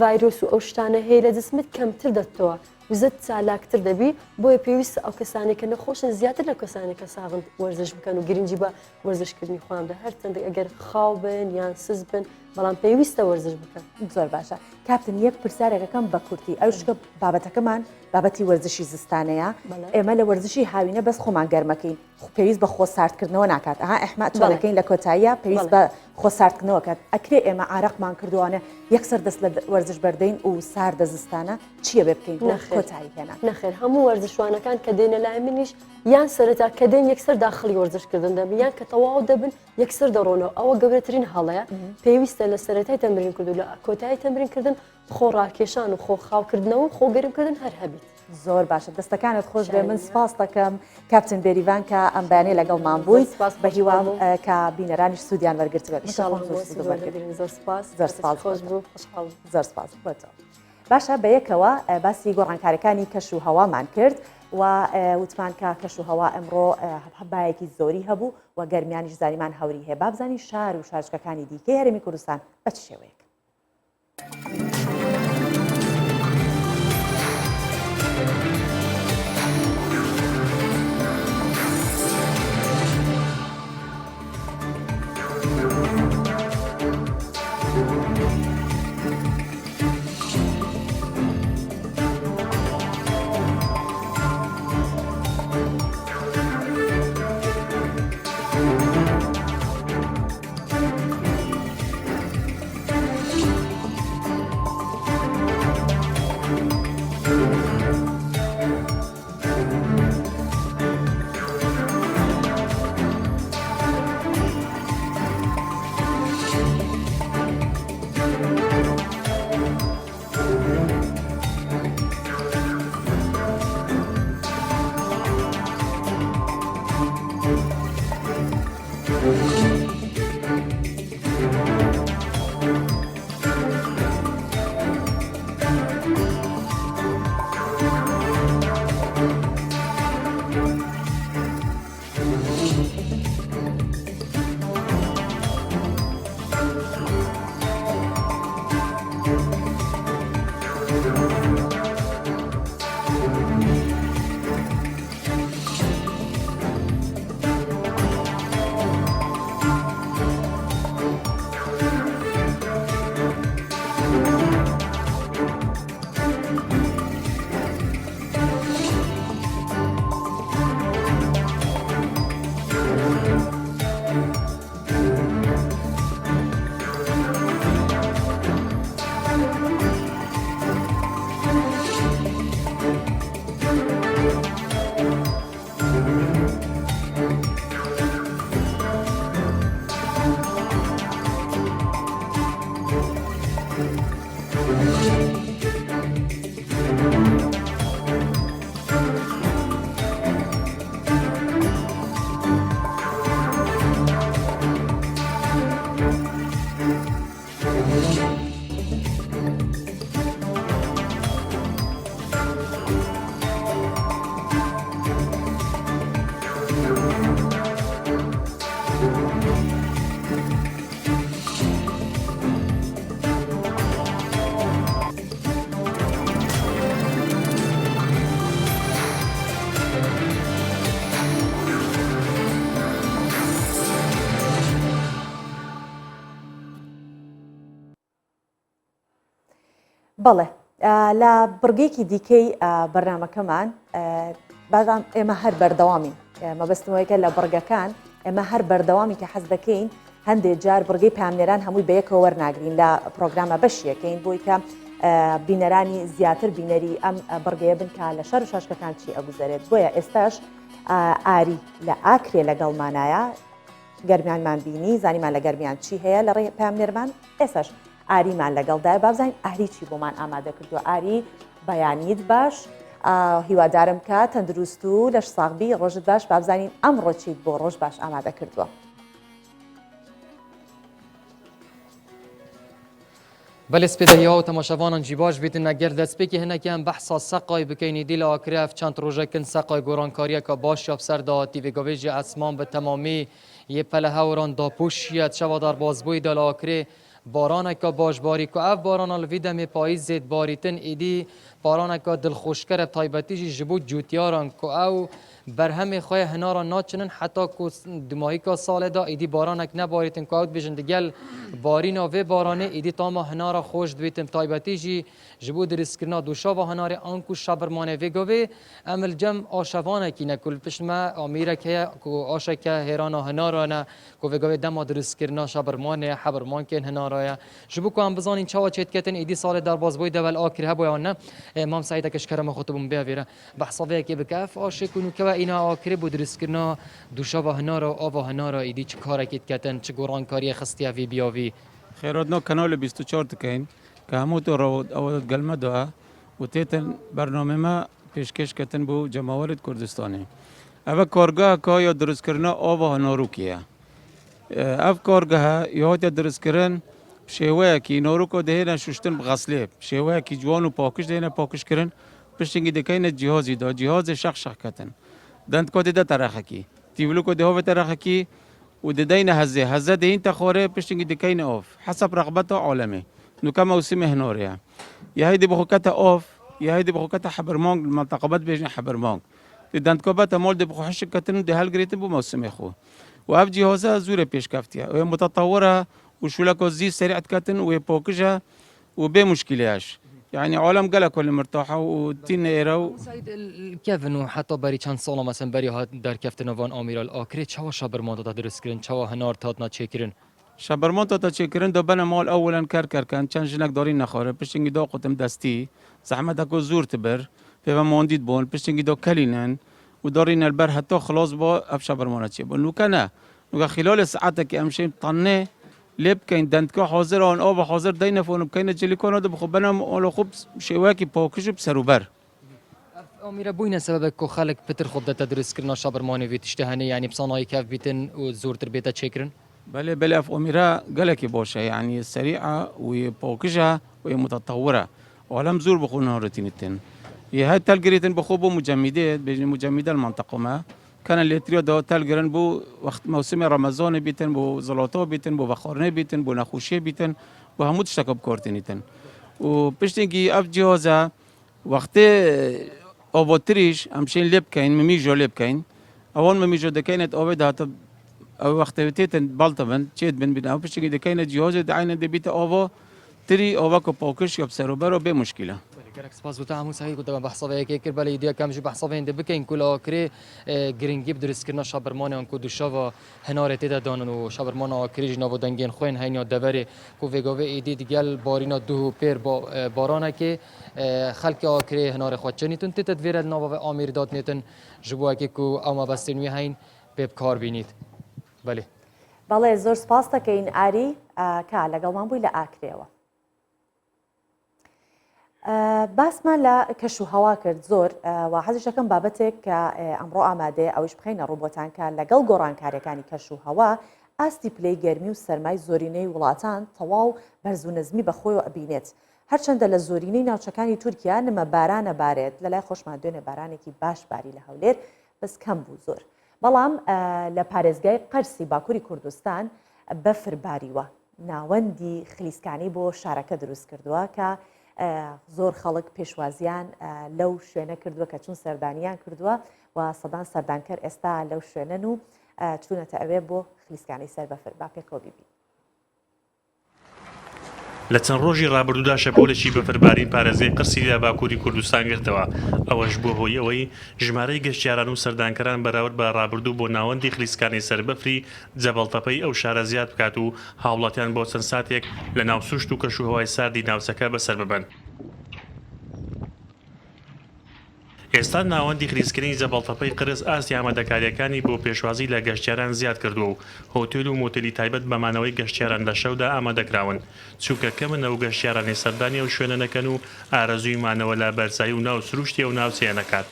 ڤایرۆس و ئەو شتانە هەیە لە جسمت کەمتر دەتەوە وزت چالاکتر دەبی بۆیە پێویستە ئەو کەسانێک کە نەخۆشن زیاتر لە کەسانێک کە ساغن وەرزش بکەن و گرنگی بە وەرزشکردنی خۆیاندا هەر چەندێک ئەگەر خاو بن یان سز بن بەڵام پێویستە وەرزش بکەن زۆر باشە کاپتن یەک پرسیارێکەکەم بە کورتی ئەو شکە بابەتەکەمان بابەتی وەرزشی زستانەیە ئێمە لە وەرزشی هاوینە بەس خۆمان گەرمەکەین پێویست بە خۆ ساردکردنەوە ناکات ئەحمە چۆڵەکەین لە کۆتاییە پێویست بە خۆ ساردکردنەوە کات ئەکرێ ئێمە ئارەقمان کردوانە یەکسەر دەست لە وەرزش بەردەین و ساردە زستانە چییە بێ بکەین کۆتایی هێنا نەخێر هەموو وەرزشوانەکان کە دێنە لای منیش یان سەرەتا کە دێن یەکسەر داخلی وەرزشکردن دەبن یان کە تەواو دەبن یەکسەر دەڕۆنەوە ئەوە گەورەترین هەڵەیە پێویستە لە سەرەتای تەمرین کردو لە کۆتایی تەمرینکردن خۆڕاکێشان و خۆخاوکردنەوە و خۆگەرمکردن هەر هەبیت زۆر باشە دەستەکانت خۆش بێ من سپاس دەکەم کاپتن بێریڤان کە ئەم بەیانەی لەگەڵمان بووی بە هیوام کە بینەرانیش سوودیان وەرگرت بێت زۆر سپاس خۆش بوو زۆر سپاس بۆتەوە باشە بە یەکەوە باسی گۆڕانکاریەکانی کەش و هەوامان کرد و وتمان کە کەش و هەوا ئەمڕۆ هەبایەکی زۆری هەبوو و گەرمیانیش زانیمان هەوری هەیە بابزانی شار و شارچکەکانی دیکەی هەرێمی کوردستان بە چ شێوەیەک بەڵێ لە بڕگەیەکی دیکەی بەرنمەکەمان بازان ئێمە هەر بەردەوامین مەبەستمەوەیکە لە بڕگەکان ئێمە هەر بەردەوامی کە حەز دەکەین هەندێک جار بڕگەی پامنێران هەمووی بەیەکەوە وەرناگرین لە پرۆگرامە بەشیەکەین بۆی کە بینەرانی زیاتر بینەری ئەم بڕگەیە بن کە لە شەر و شاشکەکان چی ئەگوزارێت بۆیە ئێستاش ئاری لە ئاکرێ لەگەڵمانایە گەرمیانمان بینی زانیمان لە گەرمیان چی هەیە لە ڕێ پامنێرمان ئێستاش ئاریمان لەگەڵدای بابزانین ئاری چی بۆمان ئامادە کردو ئاری بەیانیت باش هیوادارم کە تەندروست و لەش ساغبی ڕۆژت باش بابزانین ئەمڕۆ چیت بۆ ڕۆژ باش ئامادە کردووە. بله سپیده‌ها و تماشاوانان جیباش بیتن اگر دستپیکی هنکی هم بحثا سقای بکنی دیل آکریف چند روزه کن سقای گورانکاریه که باش یاب سر دا تیویگاویجی اسمان به تمامی یه پله هوران دا پوشیت شوا در بازبوی دل آکری باران که باش باری که اف باران الویدم پاییز زید باریتن ایدی باران که دل خوشکر تایبتی جبود جوتیاران که او برهم خواه هنارا ناچنن حتی که دماهی که سال دا ایدی بارانک نباریتن که اوت بیشن دیگل بارینا و بارانه ایدی تاما هنارا خوش دویتن تایبتی جی جبود ریسکرنا دوشا و هنار آنکو شبرمانه وگوه عمل جم آشوانه کی نکل پشما آمیره که آشک هرانا هنارا نه که وگوه دم ریسکرنا شبرمانه حبرمان کن هنارا جبو که هم بزانین چاوا چیت کتن ایدی سال در بازبوی دول آکر هبو یا نه امام سعید کشکرم خطبم بیاویره بحثاوی که بکف آشکونو که اینا آکری بود ریسکرنا دوشا و هنارا آوا هنارا ایدی چه کاره کیت کتن چه گورانکاری خستی وی بیاوی خیراتنا کانال 24 تکین که همو تو رو اولاد گلمه دعا و تیتن برنامه ما پیشکش کتن بو جماورت کردستانی اوه کارگاه که یا درست کرنا آوا هنارو کیه اف کارگاه یا درست کرن شیوه کی نارو کو دهنه ششتن بغسله شیوه کی جوان و پاکش دهنه پاکش کرن پشتینگی دکین جهازی دا جهاز شخ کتن دند کو ده طرحه کی تیولو کو ده طرحه کی و ددین هزه دهین تخوره پشتینگی دکین اوف حسب رغبت عالمه نو کما موسم هنوریا یا هیدی بخوکت اوف یا هیدی بخوکت حبرمانگ منطقبت بیجن حبرمانگ دند کو بات مول ده بخوش کتن ده هل گریت بو موسم خو و اف جهازه زور پیش کفتیا و متطوره و شولکو زی سریعت کتن و پاکجه و به مشکلیاش يعني عالم قال كل مرتاحه وتين ايرو سعید کیف نو حتی بری چند سال مثلا بری ها در کفتن وان آمیرال آکری چوا شبرمان داد درست کردن چوا هنار تاد نچکرین شبرمان تا چکرن دو بنا مال اولا کر کن چند جنک دارین نخوره پشتینگی دو قطم دستی زحمت اكو زور تبر في موندید بون پشتینگی دو کلینن و دارین البر حتی خلاص با اف شبرمان چی بون نو نو خلال ساعتك امشي طنه لب كاين دندكو حاضر آن آب حاضر دين فون بكاين جلي كانوا ده بخو بنا على خوب شواكي باكش بسروبر آمیره بوین سبب که خلق پتر خوب ده تدرس کردن شبرمانی وی تشتهنی یعنی بصناعی کف بیتن و زورتر بیتا چکرن بله اف اميره قالك باشه يعني سريعه وباكجها ومتطوره وعلم زور بخو نهارتين التن هي تلقريتن بخو مجمدات بين مجمده المنطقه ما كان اللي تريو دو تلقرن بو وقت موسم رمضان بيتن بو زلاطه بيتن بو بخارنه بيتن بو نخوشي بيتن بو همود شتكب كورتينيتن و بشتنجي اف جهازه وقت اوبوتريش امشين لب كاين مميجو لب كاين اول مميجو ده كانت اوبد هات او وقت تيتن بالطبن تشيد بن او بشتنجي ده كانت جهازه ده عين ده بيت اوفو تري اوفاكو باكش يبسرو برو بمشكله کرک سپاس بوده همون سعید گفتم بحثاوی که کر بله ایدیا کم جو بحثاوی انده بکن کل آکری گرینگی بدرس کردن شبرمان آن کو دوشا و هنارت دادن و شبرمان آکری جناب و دنگین خوین هنیا دوره کو وگاوی ایدی دیگل بارینا دو پیر با بارانه که خلق آکری هنار خود چنیتون تدویر ناو و آمیر داد نیتن جبوا که کو اما بستنوی هین به کار بینید بله زور سپاس دکین آری که لەگەڵمان بووی لە ئاکرێەوە باسمان لە کەشوهەوا کرد زۆر و حەزیش دەکەم بابەتێک کە ئەمڕۆ ئامادەیە ئەویش بخەینە ڕووبۆتان کە لەگەڵ گۆڕانکاریەکانی کەشوهەوا ئاستی پلەی گەرمی و سەرمای زۆرینەی وڵاتان تەواو بەرز و نزمی بەخۆیەوە ئەبینێت هەرچەندە لە زۆرینەی ناوچەکانی تورکیا نمە بارانە بارێت لەلای خۆشمان دوێنێ بارانێکی باش باری لە هەولێر بەس کەم بوو زۆر بەڵام لە پارێزگای قەرسی باکووری کوردستان بەفر باریوە ناوەندی خلیسکانی بۆ شارەکە دروست کردووە کە زۆر خەڵک پێشوازیان لەو شوێنە کردووە کە چون سەردانیان کردووە و سەدان سەردانکەر ئێستا لەو شوێنن و چوونەتە ئەوێ بۆ خلیسکانی سەر بەفر با پێکەوە بیبی لە چەند ڕۆژی ڕابردوودا شەپۆلێکی بەفربارین پارێزەی قرسی لە باکووری کوردستان گرتەوە. ئەوەش بۆ هۆی ئەوەی ژمارەی گەشتیاران و سەردانکەران بەراورد بە ڕابردوو بۆ ناوەندی خلیسکانی سەربەفری جەبەڵتەپەی ئەو شارە زیاد بکات و هاوڵاتیان بۆ چەند ساتێک لە ناوسوشت و کەشوهەوای ساردی ناوچەکە بەسەر ببەن. ئێستا ناوەندی خلیسکردنی جەبەڵتەپەی قرس ئاستی ئامادەکاریەکانی بۆ پێشوازی لە گەشتیاران زیاد کردووە و هۆتێل و مۆتێلی تایبەت بەمانەوەی گەشتیاران لە شەودا ئامادەکراون. چووکە کەمن ئەو گەشتیارانی سەردانی ئەو شوێنە نەکەن و ئارەزووی مانەوە لە بەرزایی و ناو سروشتی ئەو ناوچەیە نەکات.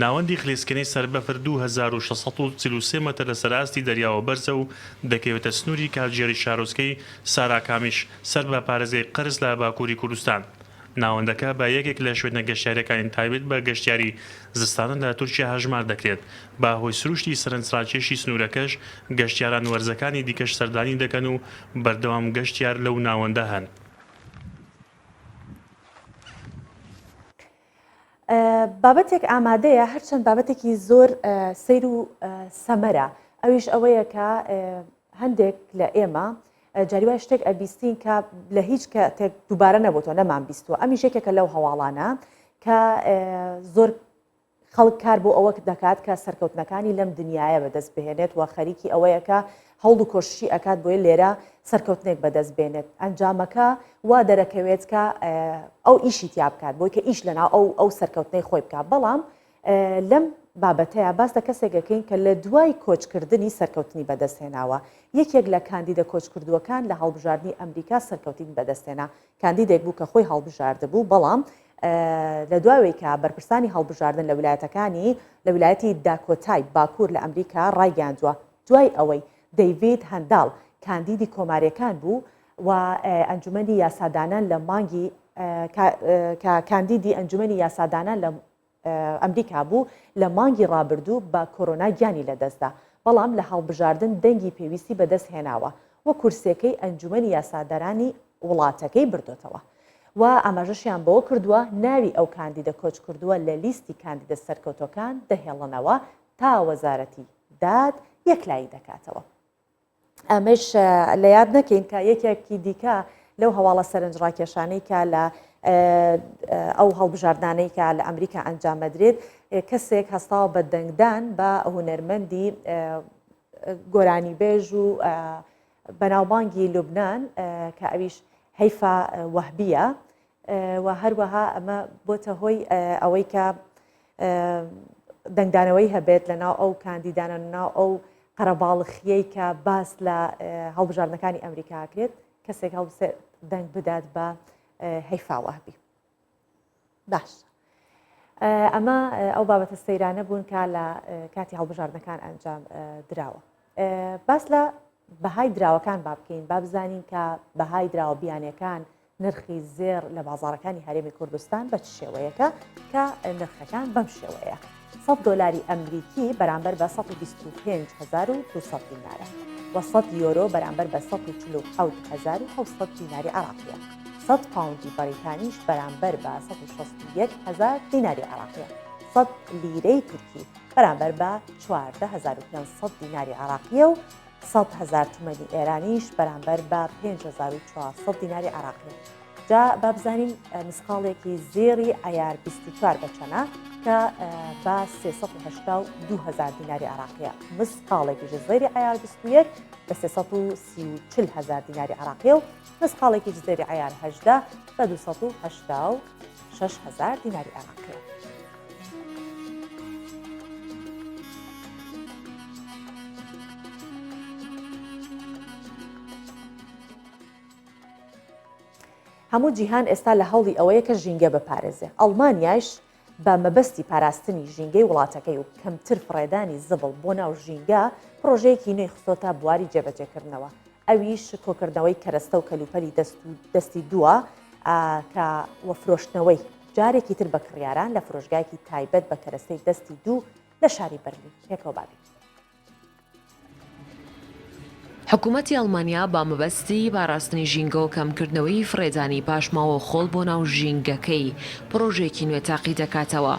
ناوەندی خلیسکردنی سەربەفر 2643 مەتر لەسەر ئاستی دەریاوە بەرزە و دەکەوێتە سنووری کاتژێری شارۆچکەی ساراکامیش سەر بە پارێزەی قرس لە باکووری کوردستان. ناوەندەکە بە یەکێک لە شوێنە گەشتیاریەکانی تایبەت بە گەشتیاری زستانە لە تورکیا هەژمار دەکرێت. بە هۆی سروشتی سەرنجڕاکێشی سنوورەکەش گەشتیاران وەرزەکانی دیکەش سەردانی دەکەن و بەردەوام گەشتیار لەو ناوەندە هەن. بابەتێک ئامادەیە هەرچەند بابەتێکی زۆر سەیر و سەمەرە ئەویش ئەوەیە کە هەندێک لە ئێمە جاریوای شتێک ئەبیستین کە لە هیچ کاتێک دووبارە نەبووتەوە نەمان بیستووە ئەمیش یەکێکە لەو هەواڵانە کە زۆر خەڵک کار بۆ ئەوە دەکات کە سەرکەوتنەکانی لەم دنیاە بەدەست بهێنێت و خەریکی ئەوەیە کە هەوڵ و کۆششی ئەکات بۆیە لێرە سەرکەوتنێک بەدەست بێنێت ئەنجامەکە وا دەرەکەوێت کە ئەو ئیشی تیا بکات بۆی کە ئیش لەناو ئەو سەرکەوتنەی خۆی بکات بەڵام لەم بابەتەیە باس لە کەسێکەکەین کە لە دوای کۆچکردنی سەرکەوتنی بەدەستهێناوە یەکێک لە کاندیدە کۆچکردووەکان لە هەڵبژاردننی ئەمریکا سەرکەوتین بەدەستێنا کاندیدێک بوو کە خۆی هەڵبژاردە بوو بەڵام لە دوایەوەی کە بەرپرسانی هەڵبژاردن لە ویلایەتەکانی لە ویلایەتی داکۆتای باکوور لە ئەمریکا ڕایگەاندووە دوای ئەوەی دەیڤید هەنداڵ کاندیدی کۆماریەکان بوو و ئەنجومەنی یاسادانان لە مانگی کاندیدی ئەنجومەنی یاسادانان لە ئەمریکا بوو لە مانگی ڕابردوو بە کۆرۆنا گیانی لەدەستدا بەڵام لە هەڵبژاردن دەنگی پێویستی بەدەست هێناوە و کورسەکەی ئەنجومەنی یاسادارانی وڵاتەکەی بردوتەوە و ئاماژەشیان بەوە کردووە ناوی ئەو کاندیدە کۆچ کردووە لە لیستی کاندیدە سەرکەوتەکان دەهێڵنەوە تا وەزارەتی داد یەکلایی دەکاتەوە. ئەمەش لە یاد نەکەین کە یەکێکی دیکە لەو هەواڵە سەرنجڕاکێشانەی کە لە ئەو هەڵبژاردانەی کە لە ئەمریکا ئەنجامەدرێت کەسێک هەستاوە بە دەنگدان بە هونەرمەندی گۆرانی بێژ و بەناوبانگی لوبناان کە ئەویش هەیفا وەهبیە و هەروەها ئەمە بۆتە هۆی ئەوەی کە دەنگدانەوەی هەبێت لەناو ئەو کاندیدانە ناو ئەو قەرەباڵخیەی کە باس لە هەڵبژاردنەکانی ئەمریکاکرێت کەسێک هەڵبسێ دەنگ بدات بە هەیفا وەهبی. باش ئەمە ئەو بابەتە سەیرانە بوون کە لە کاتی هەڵبژاردنەکان ئەنجام دراوە. باس لە بەهای دراوەکان با بکەین با بزانین کە بەهای دراوە بیانیەکان نرخی زێر لە بازاڕەکانی هەرێمی کوردستان بە چ شێوەیەکە کە نرخەکان بەم شێوەیە. 100 دۆلاری ئەمریکی بەرامبەر بە 125,200 دینارە و 100 یۆرۆ بەرامبەر بە 147,700 دیناری عراقیە. 100 پاوندی بەریتانیش بەرامبەر بە 161,000 دیناری عراقیە. 100 لیرەی تورکی بەرامبەر بە 14,500 دیناری عراقیە و 100,000 تومەنی ئێرانیش بەرامبەر بە 5,400 دیناری عراقیە. جا با بزانین مسقالێکی زێری عیار 24 بەچەنە کە بە 382,000 دیناری عراقیە. مسقالێکی زێری عیار 21 بە 340,000 دیناری عراقیە و مسقالێکی زێری عیار 18 بە 286,000 دیناری عراقیە. هەموو جیهان ئێستا لە هەوڵی ئەوەیە کە ژینگە بپارێزێ. ئەڵمانیاش بە مەبەستی پاراستنی ژینگەی وڵاتەکەی و کەمتر فڕێدانی زبڵ بۆ ناو ژینگە پرۆژەیەکی نوێی خستۆتە بواری جێبەجێکردنەوە. ئەویش کۆکردنەوەی کەرەستە و کەلوپەلی دەستی دووە کە وەفرۆشتنەوەی جارێکی تر بە کڕیاران لە فرۆشگایەکی تایبەت بە کەرەستەی دەستی دوو لە شاری بەرلین. پێکەوە بابێت. حکوومەتی ئەڵمانیا با مەبەستی پاراستنی ژینگە و کەمکردنەوەی فرێدانی پاشماوە خۆڵ بۆ ناو ژینگەکەی پرۆژێکی نوێ تاقی دەکاتەوە.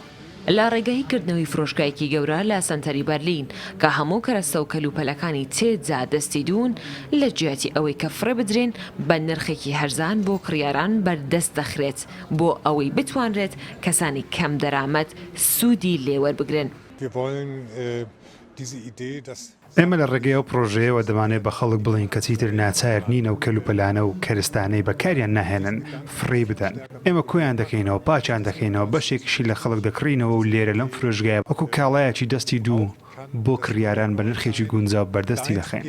لە ڕێگەیکردنەوەی فرۆشگایەکی گەورە لە سنتەری بەرلین کە هەموو کەرەستە و کەلوپەلەکانی تێجا دەستی دوون لە جیاتی ئەوەی کە فڕێ بدرێن بە نرخێکی هەرزان بۆ کڕیاران بەردەست دەخرێت بۆ ئەوەی بتوانرێت کەسانی کەم دەرامەت سوودی لێوەربگرن. ئێمە لە ڕێگەی ئەو پرۆژەیەوە دەمانێت بە خەڵک بڵین کە چیتر ناچار نینە و کەلوپەلانە و کەرستانەی بەکاریان ناهێنن فڕێ بدەن. ئێمە کۆیان دەکەینەوە پاچیان دەکەینەوە بەشێکیشی لە خەڵک دەکڕینەوە و لێرە لەم فرۆژگایە وەکو کاڵایەکی دەستی دوو بۆ کڕیاران بە نرخێکی گونجاو بەردەستی دەخێن.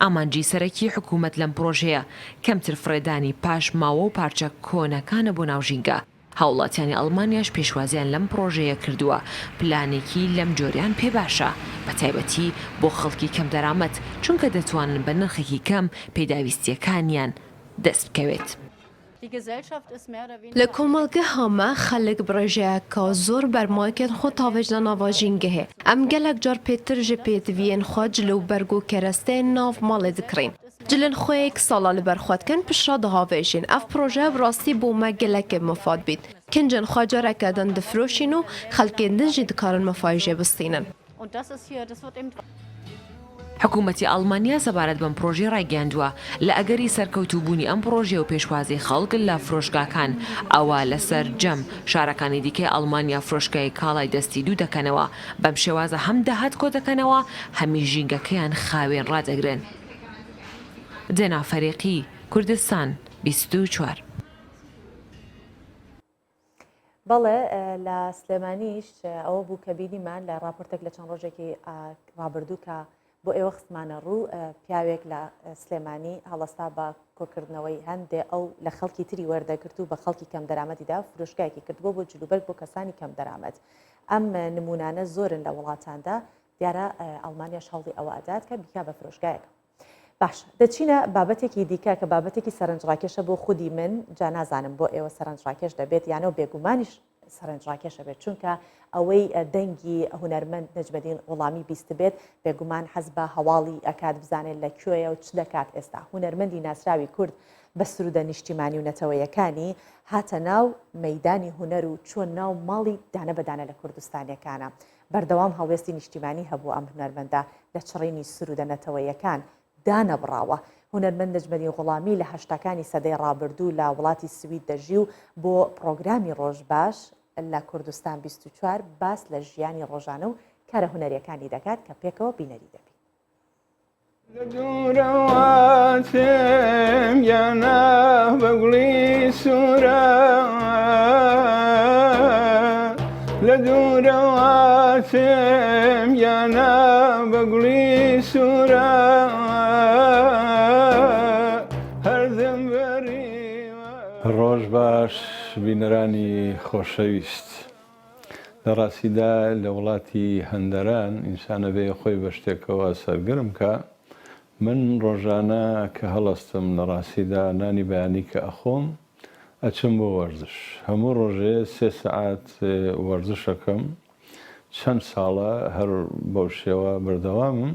ئامانجی سەرەکی حکوومەت لەم پرۆژەیە کەمتر فڕێدانی پاش ماوە و پارچە کۆنەکانە بۆ ناوژینگە. هاوڵاتیانی ئەڵمانیاش پێشوازیان لەم پرۆژەیە کردووە پلانێکی لەم جۆریان پێ باشە بە تایبەتی بۆ خەڵکی کەم دەرامەت چونکە دەتوانن بە نرخێکی کەم پێداویستیەکانیان دەست بکەوێت. لە کۆمەڵگە هەمە خەڵک بڕێژەیەکە زۆر بەرمایکێن خۆ تاڤێژ لە ناڤاژینگەهێ ئەم گەلێک جار پێتر ji pêtiviyên xwe ji li berg û keresteyên nav malê dikirin. Cilên xweyek sala li ber xwe dikin pişra dihavêjin. Ev proje bi rastî bû me gelekê mifad bît. Kincên xwe careke din difrûşîn û xelkên din jî dikarin mifayê jê bistînin. حکوومەتی ئەڵمانیا سەبارەت بەم پرۆژەی ڕایگەاندووە لە ئەگەری سەرکەوتوبوونی ئەم پرۆژێ و پێشوازی خەڵک لە فرۆشگاکان ئەوە لەسەر جەم شارەکانی دیکەی ئەڵمانیا فرۆشگای کاڵای دەستی دوو دەکەنەوە بەم شێوازە هەم داهات کۆ دەکەنەوە هەمی ژینگەکەیان خاوێن ڕادەگرن. جێنا فەریقی کوردستان 24. بەڵێ لە سلێمانیش ئەوە بوو کە بینیمان لە راپۆرتێک لە چەند ڕۆژێکی ڕابردوو کە بۆ ئێوە خستمانە ڕوو پیاوێک لە سلێمانی هەڵستا بە کۆکردنەوەی هەندێ ئەو لە خەڵکی تری وەردەگرت و بە خەڵکی کەم دەرامەتیدا فرۆشگایەکی کردبوو بۆ جلوبەرگ بۆ کەسانی کەم دەرامەت. ئەم نمونانە زۆرن لە وڵاتاندا دیارە ئەڵمانیاش هەوڵی ئەوە ئەدات کە بیکا بە فرۆشگایەکە. باش دەچینە بابەتێکی دیکە کە بابەتێکی سەرنجڕاکێشە بۆ خودی من جا نازانم بۆ ئێوە سەرنجڕاکێش دەبێت یانەوە بێگومانیش سەرنجڕاکێشە بێت چونکە ئەوەی دەنگی هونەرمەند نەجمەدین وەڵامی بیست بێت بێگومان حەز بە هەواڵی ئەکات بزانێت لە کوێیە و چ دەکات ئێستا هونەرمەندی ناسراوی کورد بە سرودە نیشتیمانی و نەتەوەیەکانی هاتە ناو مەیدانی هونەر و چۆن ناو ماڵی دانە بەدانە لە کوردستانیەکانە بەردەوام هەڵوێستی نیشتیمانی هەبوو ئەم هونەرمەندە لە چڕینی سرودە نەتەوەیەکان دانەبڕاوە. هونەرمەند نەجمەدین غوڵامی لە هەشتەکانی سەدەی ڕابردوو لە وڵاتی سوید دەژی و بۆ پرۆگرامی ڕۆژ باش لە کوردستان 24 باس لە ژیانی ڕۆژانە و کارە هونەریەکانی دەکات کە پێکەوە بینەری دەبێت. لە دوورەواتێم یانە بەگوڵی سوورە لە دوورەواتێم یانە بەگوڵی سوورە هەردەم بەری ڕۆژ باش بینەرانی خۆشەویست لە ڕاستیدا لە وڵاتی هەندەران ئینسانە بێ خۆی بە شتێکەوە سەرگرم کە من ڕۆژانە کە هەڵەستم لە ڕاستیدا نانی بەیانی کە ئەخۆم ئەچم بۆ وەرزش هەموو ڕۆژێ 3 سەعات وەرزشەکەم چەند ساڵە هەر بەو شێوە بەردەوامم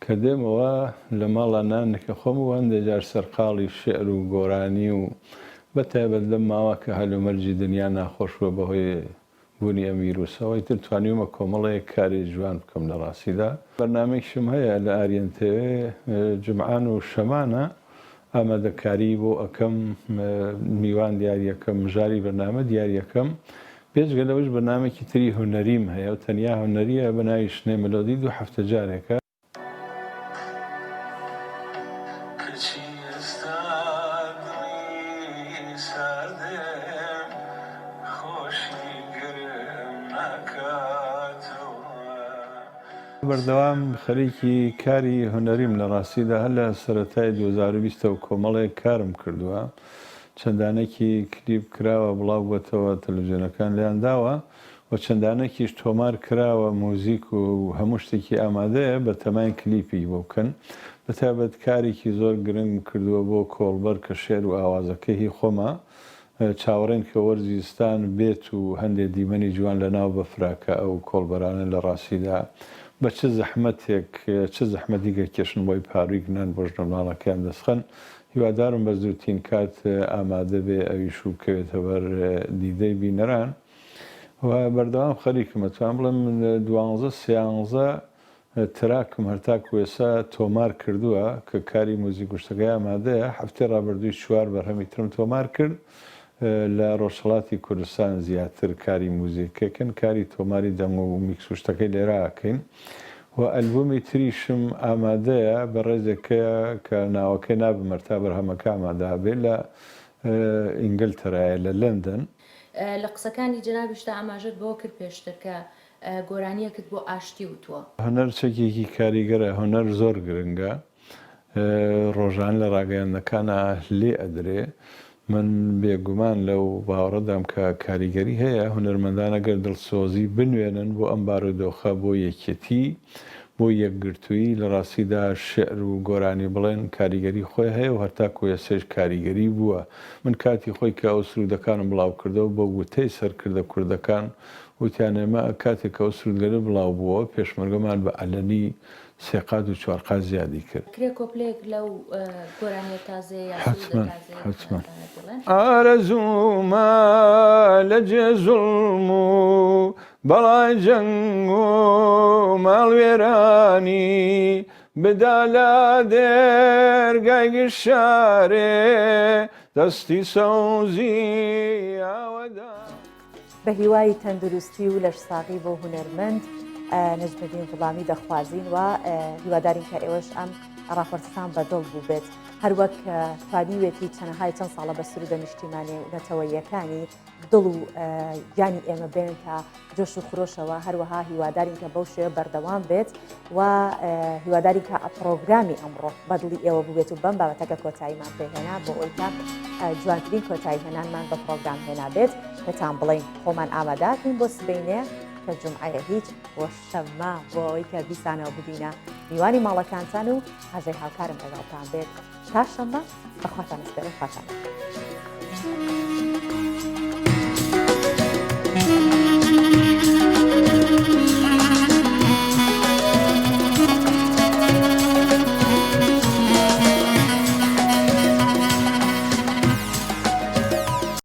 کە دێمەوە لە ماڵە نانەکە خۆم و هەندێک جار سەرقاڵی شێعر و گۆرانی و بەتایبەت لەم ماوە کە هەلومەرجی دنیا ناخۆشوە بەهۆی بوونی ئەم ڤیرۆسەوەی تر توانیومە کۆمەڵەیەک کاری جوان بکەم لە ڕاستیدا. بەرنامێکشم هەیە لە ئاریەن تێوێ جمعان و شەمانە ئامادەکاری بۆ ئەەکەم میوان دیاریەکەم ژاری بەرنامە دیاریەکەم پێشگە لەوەش بەرنامێکی تری هونەریم هەیە و تەنیا هونەریە بە ناوی شنێ مەلۆدی 2 هەفتە جارێکە. بەردەوام خەریکی کاری هونەریم لە ڕاستیدا هەر لە سەرەتای 2020 و کۆمەڵێک کارم کردووە چەندانێکی کلیپ کراوە بڵاو بووەتەوە تەلەڤیزیۆنەکان لیان داوە و چەندانێکیش تۆمار کراوە مۆزیک و هەموو شتێکی ئامادەیە بە تەمای کلیپی بۆ بکەن بەتایبەت کارێکی زۆر گرنگ کردووە بۆ کۆڵبەر کە شێر و ئاوازەکەی خۆمە چاوەڕێن کە وەرزیستان بێت و هەندێک دیمەنی جوان لەناو بەفراکە ئەو کۆڵبەرانە لە ڕاستیدا بە چ زەحمەتێک چ زەحمەتیگە کێشن بۆی پاروی گنان بۆ ژنەماڵەکەیان دەستخەن هیوادارم بە زووترین کات ئامادە بێ ئەویش و بکەوێتە بەر دیدەی بینەران و بەردەوام خەریکم ئەتوان بڵێم 12 تراکم هەرتاکو ێستا تۆمار کردووە کە کاری موزیک گوشتەکەی ئامادەیە هەفتەی ڕابردووی 4 بەرهەمی ترم تۆمار کرد لە ڕۆژهەڵاتی کوردستان زیاتر کاری موزیکەکەن کاری تۆماری دەم و میکس وشتەکەی لێرە ئاکەین و ئەلبومی تریشم ئامادەیە بە ڕێزێکەیە کە ناوەکەی نابمەرتا بەرهەمەکە ئامادە بێت لە ئینگلترایە لە لەندەن لە قسەکانی جەنابیشتا ئاماژەت بۆ کرد پێشترکە گۆرانیەکت بۆ ئاشتی وتووە هەنەر چەکێکی کاریگەرە هەنەر زۆر گرنگە ڕۆژان لە ڕاگەیاندەکانە لێ ئەدرێ من بێگومان لەو باوەڕەدام کە کاریگەری هەیە هونەرمەندانە گەر دڵسۆزی بنوێنن بۆ ئەم بارودۆخە بۆ یەکێتی بۆ یەکگرتووی لە ڕاستیدا شعر و گۆرانی بڵێن کاریگەری خۆی هەیە و هەرتاکو ێسێش کاریگەری بووە من کاتی خۆی کە ئەو سرودەکانم بڵاو کردەوە بۆ گوتەی سەرکردە کوردەکان وتیانێمە کاتێک کە ئەو سرودگەرە بڵاو بووە پێشمەرگەمان بە ئەلەنی سێقات و چوارقات زیادی کرد کرێ کۆپلێک لەو گۆرانیە تازەیە ئارەزوومە لە جێ زوڵم و بەڵای جەنگ و ماڵوێرانی بدا لە دێرگای گشارێ دەستی سەوزی ئاوەدا بە هیوای تەندروستی و لەش ساغی بۆ هونەرمەند نەجمەدین غوڵامی دەخوازین و هیوادارین کە ئێوەش ئەم ڕاپۆرتتان بەدڵ بوو بێت هەروەک توانیوێتی چەندەهای چەند ساڵە بە سرودە نیشتیمانی و نەتەوەیەکانی دڵ و گیانی ئێمە بێن تا جۆش و خرۆشەوە هەروەها هیوادارین کە بەو شێوە بەردەوام بێت و هیواداری کە پرۆگرامی ئەمڕۆ بەدڵی ئێوە بووێت و بەم بابەتەکە کۆتاییمان پێهێنا بۆ ئەوی کە جوانترین کۆتایی هێنانمان بە پرۆگرام هێنا بێت پێتان بڵین خۆمان ئامادەکەین بۆ سبەینێ کە جمعەیە هیچ بۆ شەممە بۆ ئەوەی کە بیسانەوە ببینە میوانی ماڵەکانتان و هەژەی هاوکارم لەگەڵتان بێت تا شەممە بەخواتان سپێرم خواتان.